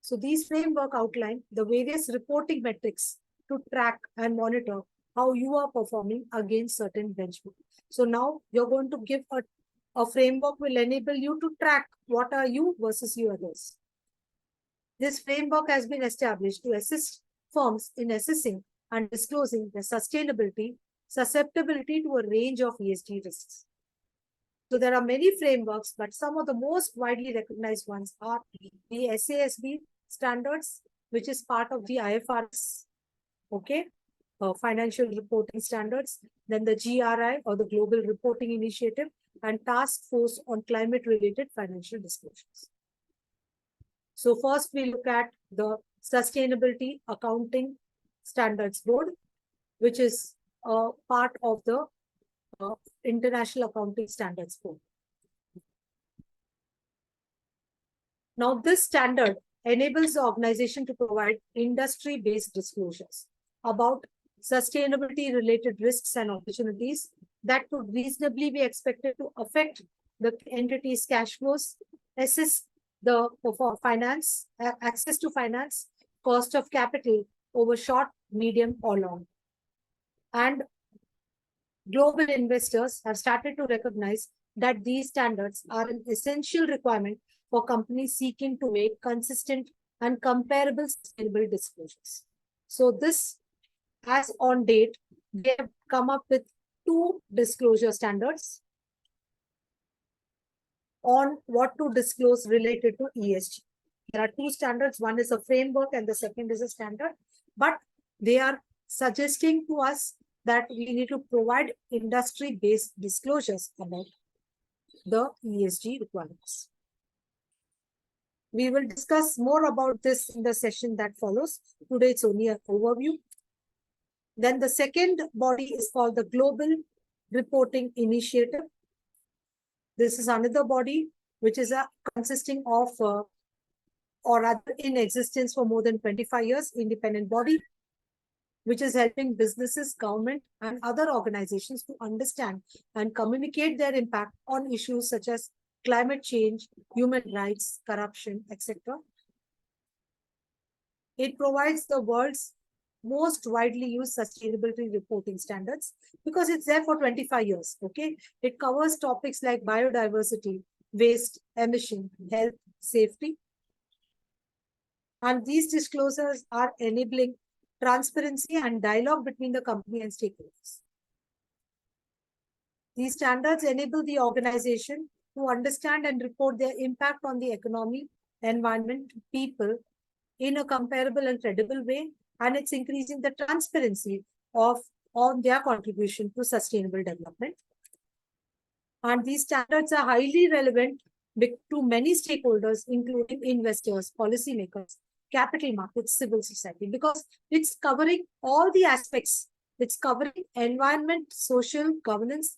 So these framework outline the various reporting metrics to track and monitor how you are performing against certain benchmarks. So now you're going to give a framework will enable you to track what are you versus you others. This framework has been established to assist firms in assessing and disclosing their sustainability, susceptibility to a range of ESG risks. So there are many frameworks, but some of the most widely recognized ones are the SASB standards, which is part of the IFRS, okay, financial reporting standards, then the GRI or the Global Reporting Initiative, and Task Force on Climate-Related Financial Disclosures. So first we look at the Sustainability Accounting Standards Board, which is part of the International Accounting Standards Board. Now, this standard enables the organization to provide industry-based disclosures about sustainability-related risks and opportunities that could reasonably be expected to affect the entity's cash flows, assess the finance, access to finance, cost of capital over short, medium, or long. And global investors have started to recognize that these standards are an essential requirement for companies seeking to make consistent and comparable sustainable disclosures. So this, as on date, they have come up with 2 disclosure standards on what to disclose related to ESG. There are 2 standards. One is a framework and the second is a standard, but they are suggesting to us that we need to provide industry-based disclosures about the ESG requirements. We will discuss more about this in the session that follows. Today, it's only an overview. Then the second body is called the Global Reporting Initiative. This is another body which is consisting of, or rather in existence for more than 25 years, independent body, which is helping businesses, government, and other organizations to understand and communicate their impact on issues such as climate change, human rights, corruption, etc. It provides the world's most widely used sustainability reporting standards because it's there for 25 years, okay? It covers topics like biodiversity, waste, emission, health, safety. And these disclosures are enabling transparency and dialogue between the company and stakeholders. These standards enable the organization to understand and report their impact on the economy, environment, people in a comparable and credible way, and it's increasing the transparency on their contribution to sustainable development. And these standards are highly relevant to many stakeholders, including investors, policymakers, capital markets, civil society, because it's covering all the aspects. It's covering environment, social, governance,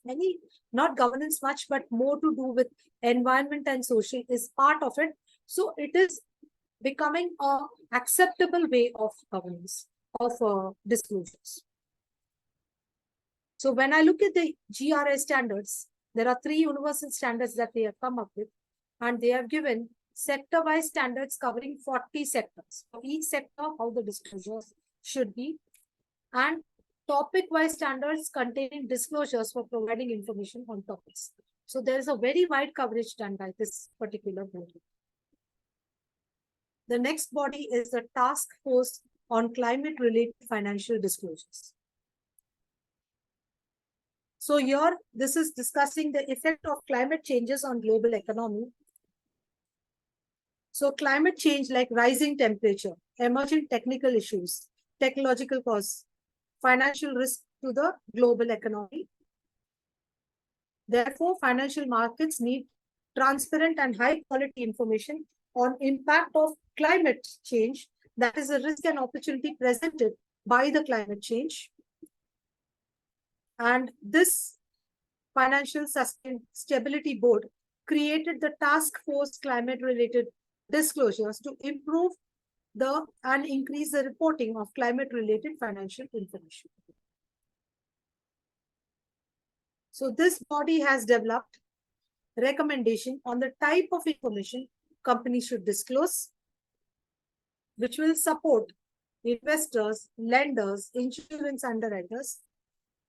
not governance much, but more to do with environment and social is part of it. So it is becoming an acceptable way of governance, of disclosures. So when I look at the GRI standards, there are 3 universal standards that they have come up with, and they have given sector-wise standards covering 40 sectors. For each sector, how the disclosures should be, and topic-wise standards containing disclosures for providing information on topics. So there is a very wide coverage done by this particular body. The next body is the Task Force on Climate-Related Financial Disclosures. So here, this is discussing the effect of climate changes on global economy. So climate change like rising temperature, emerging technical issues, technological cause, financial risk to the global economy. Therefore, financial markets need transparent and high quality information on impact of climate change, that is a risk and opportunity presented by the climate change. And this Financial Stability Board created the Task Force Climate-Related Disclosures to improve and increase the reporting of climate-related financial information. So this body has developed recommendation on the type of information companies should disclose, which will support investors, lenders, insurance underwriters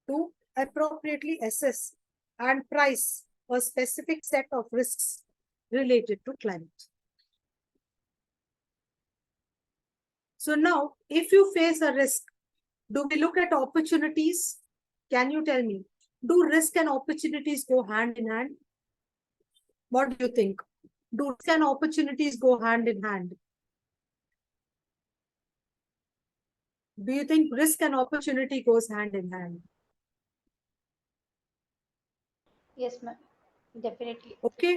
to appropriately assess and price a specific set of risks related to climate. So now, if you face a risk, do we look at opportunities? Can you tell me, do risk and opportunities go hand in hand? What do you think? Do risk and opportunities go hand in hand? Do you think risk and opportunity goes hand in hand? Yes, ma'am. Definitely. Okay,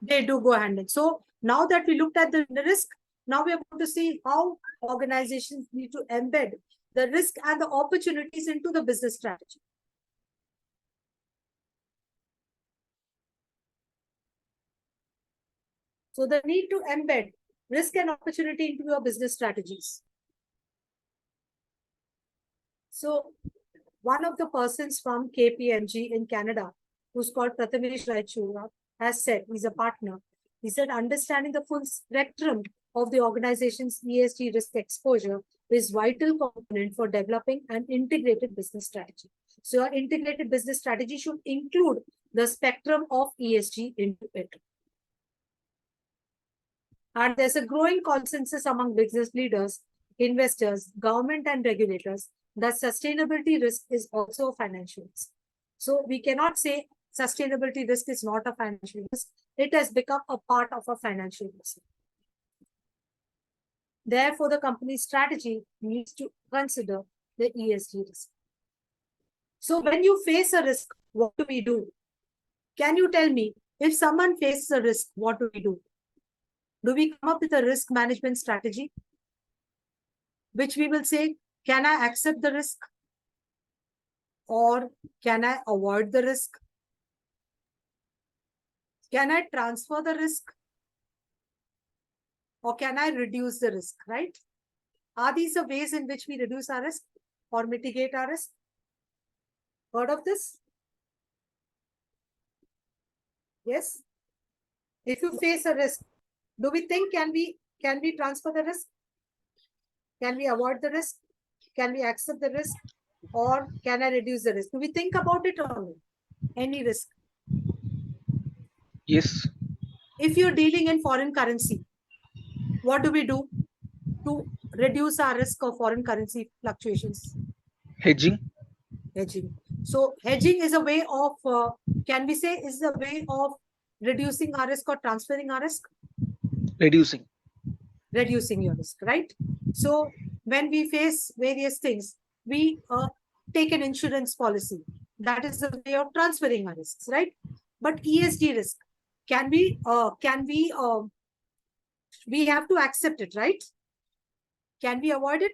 they do go hand in. So now that we looked at the risk, now we are going to see how organizations need to embed the risk and the opportunities into the business strategy. So the need to embed risk and opportunity into your business strategies. So one of the persons from KPMG in Canada, who's called Prathamesh Raichura, has said, he's a partner, he said, understanding the full spectrum of the organization's ESG risk exposure is vital component for developing an integrated business strategy. So your integrated business strategy should include the spectrum of ESG into it. And there's a growing consensus among business leaders, investors, government and regulators that sustainability risk is also a financial risk. So we cannot say sustainability risk is not a financial risk. It has become a part of a financial risk. Therefore, the company's strategy needs to consider the ESG risk. So when you face a risk, what do we do? Can you tell me, if someone faces a risk, what do we do? Do we come up with a risk management strategy, which we will say, can I accept the risk? Or can I avoid the risk? Can I transfer the risk? Or can I reduce the risk, right? Are these the ways in which we reduce our risk or mitigate our risk? Heard of this? Yes? If you face a risk, do we think, can we transfer the risk? Can we avoid the risk? Can we accept the risk? Or can I reduce the risk? Do we think about it or no? Any risk? Yes. If you're dealing in foreign currency, what do we do to reduce our risk of foreign currency fluctuations? Hedging. Hedging. So hedging is a way of, can we say, is a way of reducing our risk or transferring our risk? Reducing. Reducing your risk, right? So when we face various things, we take an insurance policy. That is the way of transferring our risks, right? But ESG risk, we have to accept it, right? Can we avoid it?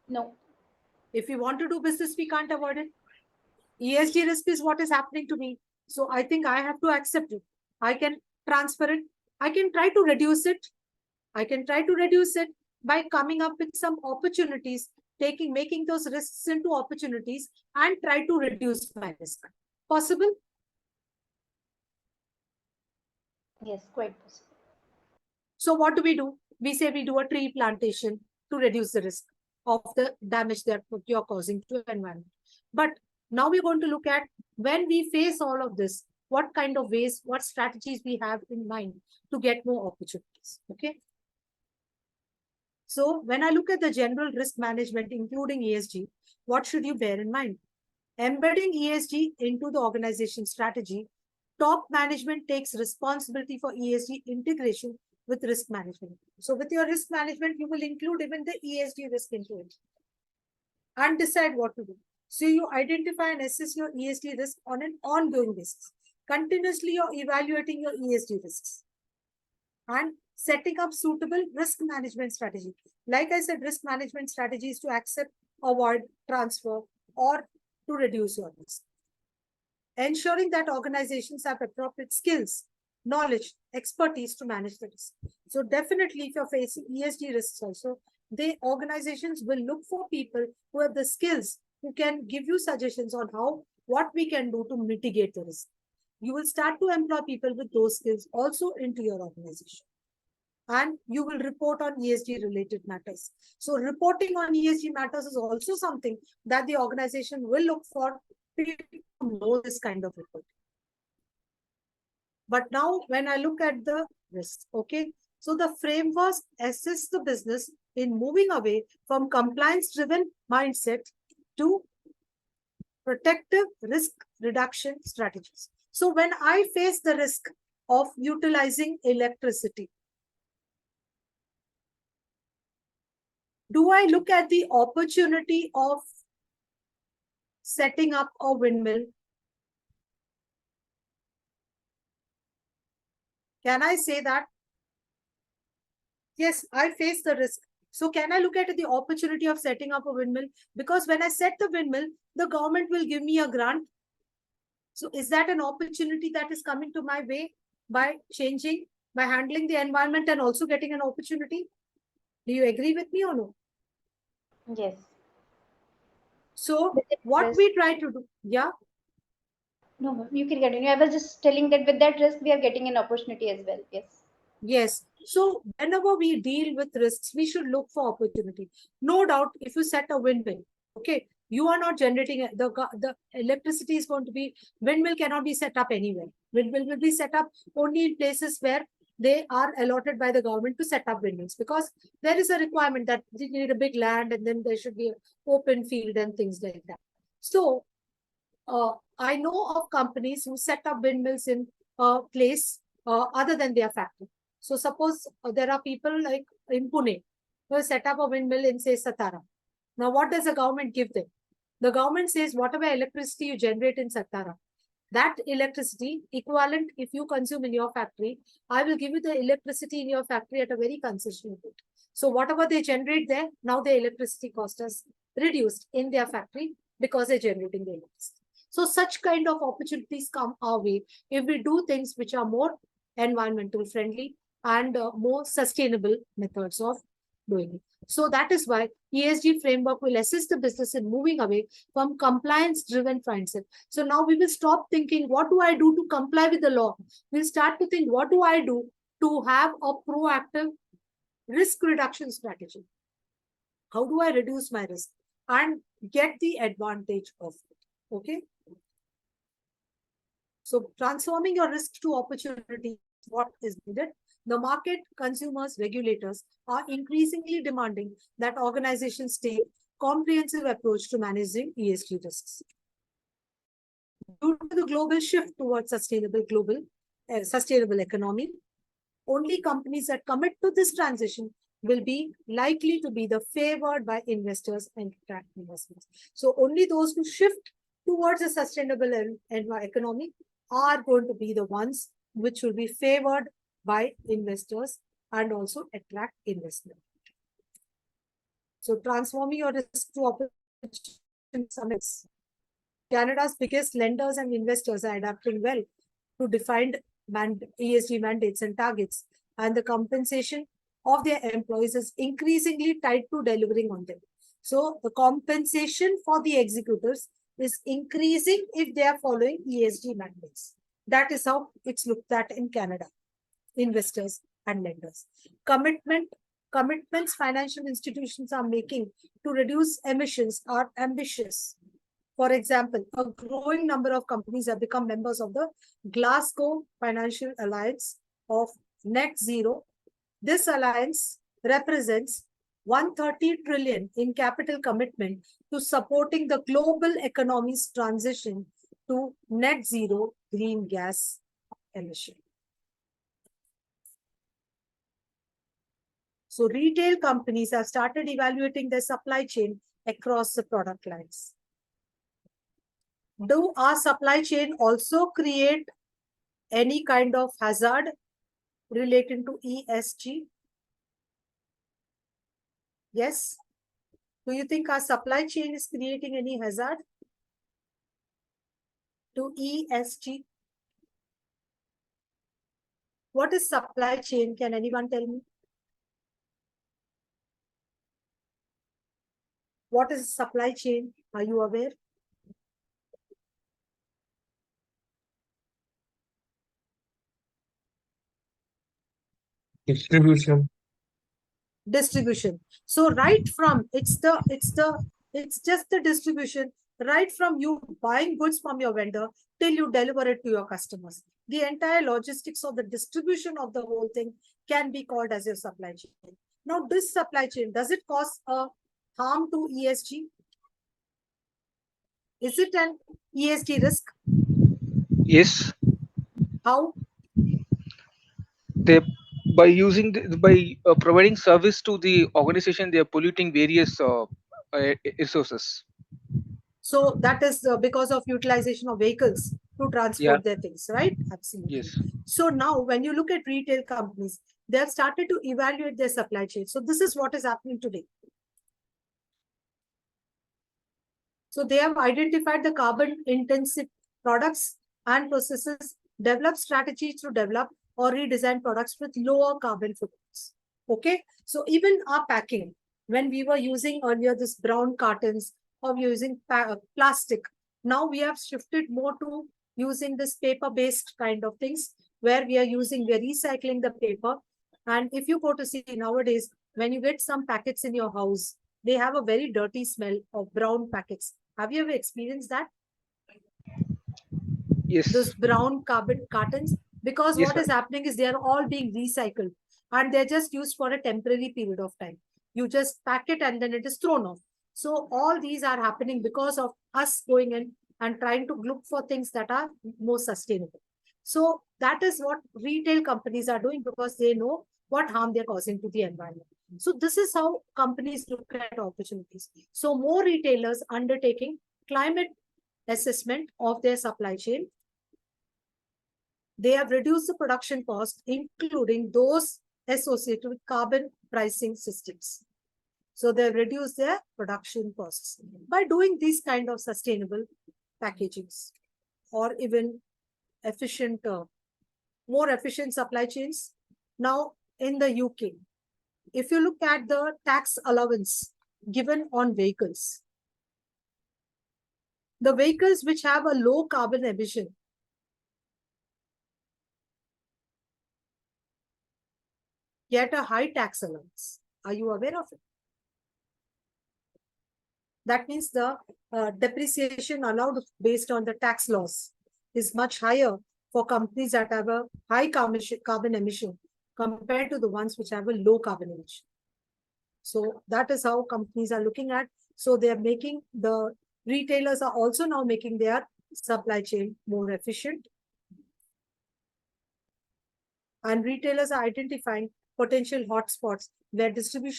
No. If we want to do business, we can't avoid it. ESG risk is what is happening to me. So I think I have to accept it. I can transfer it. I can try to reduce it. I can try to reduce it by coming up with some opportunities, making those risks into opportunities and try to reduce my risk. Possible? Yes, quite possible. So what do? We say we do a tree plantation to reduce the risk of the damage that you're causing to the environment. But now we're going to look at, when we face all of this, what kind of ways, what strategies we have in mind to get more opportunities. Okay. So when I look at the general risk management, including ESG, what should you bear in mind? Embedding ESG into the organization strategy, top management takes responsibility for ESG integration with risk management. So with your risk management, you will include even the ESG risk into it and decide what to do. So you identify and assess your ESG risk on an ongoing basis. Continuously, you're evaluating your ESG risks and setting up suitable risk management strategy. Like I said, risk management strategies to accept, avoid, transfer, or to reduce your risk. Ensuring that organizations have appropriate skills, knowledge, expertise to manage the risk. So definitely, if you're facing ESG risks also, organizations will look for people who have the skills, who can give you suggestions on what we can do to mitigate the risk. You will start to employ people with those skills also into your organization. And you will report on ESG related matters. So reporting on ESG matters is also something that the organization will look for people to know this kind of report. But now when I look at the risks, okay, so the frameworks assist the business in moving away from compliance-driven mindset to protective risk reduction strategies. So when I face the risk, of utilizing electricity? Do I look at the opportunity of setting up a windmill? Can I say that? Yes, I face the risk. So can I look at the opportunity of setting up a windmill? Because when I set the windmill, the government will give me a grant. So is that an opportunity that is coming to my way by changing, by handling the environment and also getting an opportunity? Do you agree with me or no? Yes. So With that what risk- we try to do, yeah, No, you can continue. I was just telling that with that risk, we are getting an opportunity as well. Yes. yes. So whenever we deal with risks, we should look for opportunity. No doubt, if you set a windmill, okay, you are not generating the electricity is going to be, windmill cannot be set up anywhere. Windmill will be set up only in places where they are allotted by the government to set up windmills, because there is a requirement that you need a big land and then there should be an open field and things like that. So I know of companies who set up windmills in a place other than their factory. So suppose there are people like in Pune who set up a windmill in, say, Satara. Now, what does the government give them? The government says whatever electricity you generate in Satara, that electricity equivalent, if you consume in your factory, I will give you the electricity in your factory at a very concessional rate. So whatever they generate there, now the electricity cost is reduced in their factory because they're generating the electricity. So such kind of opportunities come our way if we do things which are more environmental friendly and more sustainable methods of doing it. So that is why ESG framework will assist the business in moving away from compliance-driven mindset. So now we will stop thinking, what do I do to comply with the law? We'll start to think, what do I do to have a proactive risk reduction strategy? How do I reduce my risk and get the advantage of it? Okay. So transforming your risk to opportunity is what is needed. The market, consumers, regulators are increasingly demanding that organizations take comprehensive approach to managing ESG risks. Due to the global shift towards sustainable economy, only companies that commit to this transition will be likely to be the favored by investors and attract investments. So only those who shift towards a sustainable economy are going to be the ones which will be favored by investors and also attract investment. So transforming your risk to opportunity summits. Canada's biggest lenders and investors are adapting well to defined ESG mandates and targets, and the compensation of their employees is increasingly tied to delivering on them. So the compensation for the executives is increasing if they are following ESG mandates. That is how it's looked at in Canada, investors and lenders. Commitments financial institutions are making to reduce emissions are ambitious. For example, a growing number of companies have become members of the Glasgow Financial Alliance of Net Zero. This alliance represents 130 trillion in capital commitment to supporting the global economy's transition to net zero green gas emission. So retail companies have started evaluating their supply chain across the product lines. Do our supply chain also create any kind of hazard relating to ESG? Yes. Do you think our supply chain is creating any hazard to ESG? What is supply chain? Can anyone tell me? What is supply chain? Are you aware? Distribution. Distribution. So right from it's just the distribution, right from you buying goods from your vendor till you deliver it to your customers. The entire logistics of the distribution of the whole thing can be called as your supply chain. Now, this supply chain, does it cause a harm to ESG? Is it an ESG risk? Yes. How? they by using providing service to the organization, they are polluting various resources. So that is because of utilization of vehicles to Yeah. transport their things, right? Absolutely. Yes. So now when you look at retail companies, they have started to evaluate their supply chain. So this is what is happening today. So they have identified the carbon intensive products and processes, develop strategies to develop or redesign products with lower carbon footprints. Okay. So even our packing, when we were using earlier this brown cartons or using plastic, now we have shifted more to using this paper-based kind of things where we are recycling the paper. And if you go to see nowadays, when you get some packets in your house, they have a very dirty smell of brown packets. Have you ever experienced that? Yes. Those brown carbon cartons, because Yes, what is happening is they are all being recycled and they're just used for a temporary period of time. You just pack it and then it is thrown off. So all these are happening because of us going in and trying to look for things that are more sustainable. So that is what retail companies are doing because they know what harm they're causing to the environment. So this is how companies look at opportunities. So more retailers undertaking climate assessment of their supply chain. They have reduced the production cost, including those associated with carbon pricing systems. So they reduce their production costs by doing these kind of sustainable packagings or even efficient, more efficient supply chains. Now in the UK, if you look at the tax allowance given on vehicles, the vehicles which have a low carbon emission get a high tax allowance. Are you aware of it? That means the depreciation allowed based on the tax laws is much higher for companies that have a high carbon emission compared to the ones which have a low carbon emission. So that is how companies are looking at. So they are making, the retailers are also now making their supply chain more efficient. And retailers are identifying potential hotspots where distribution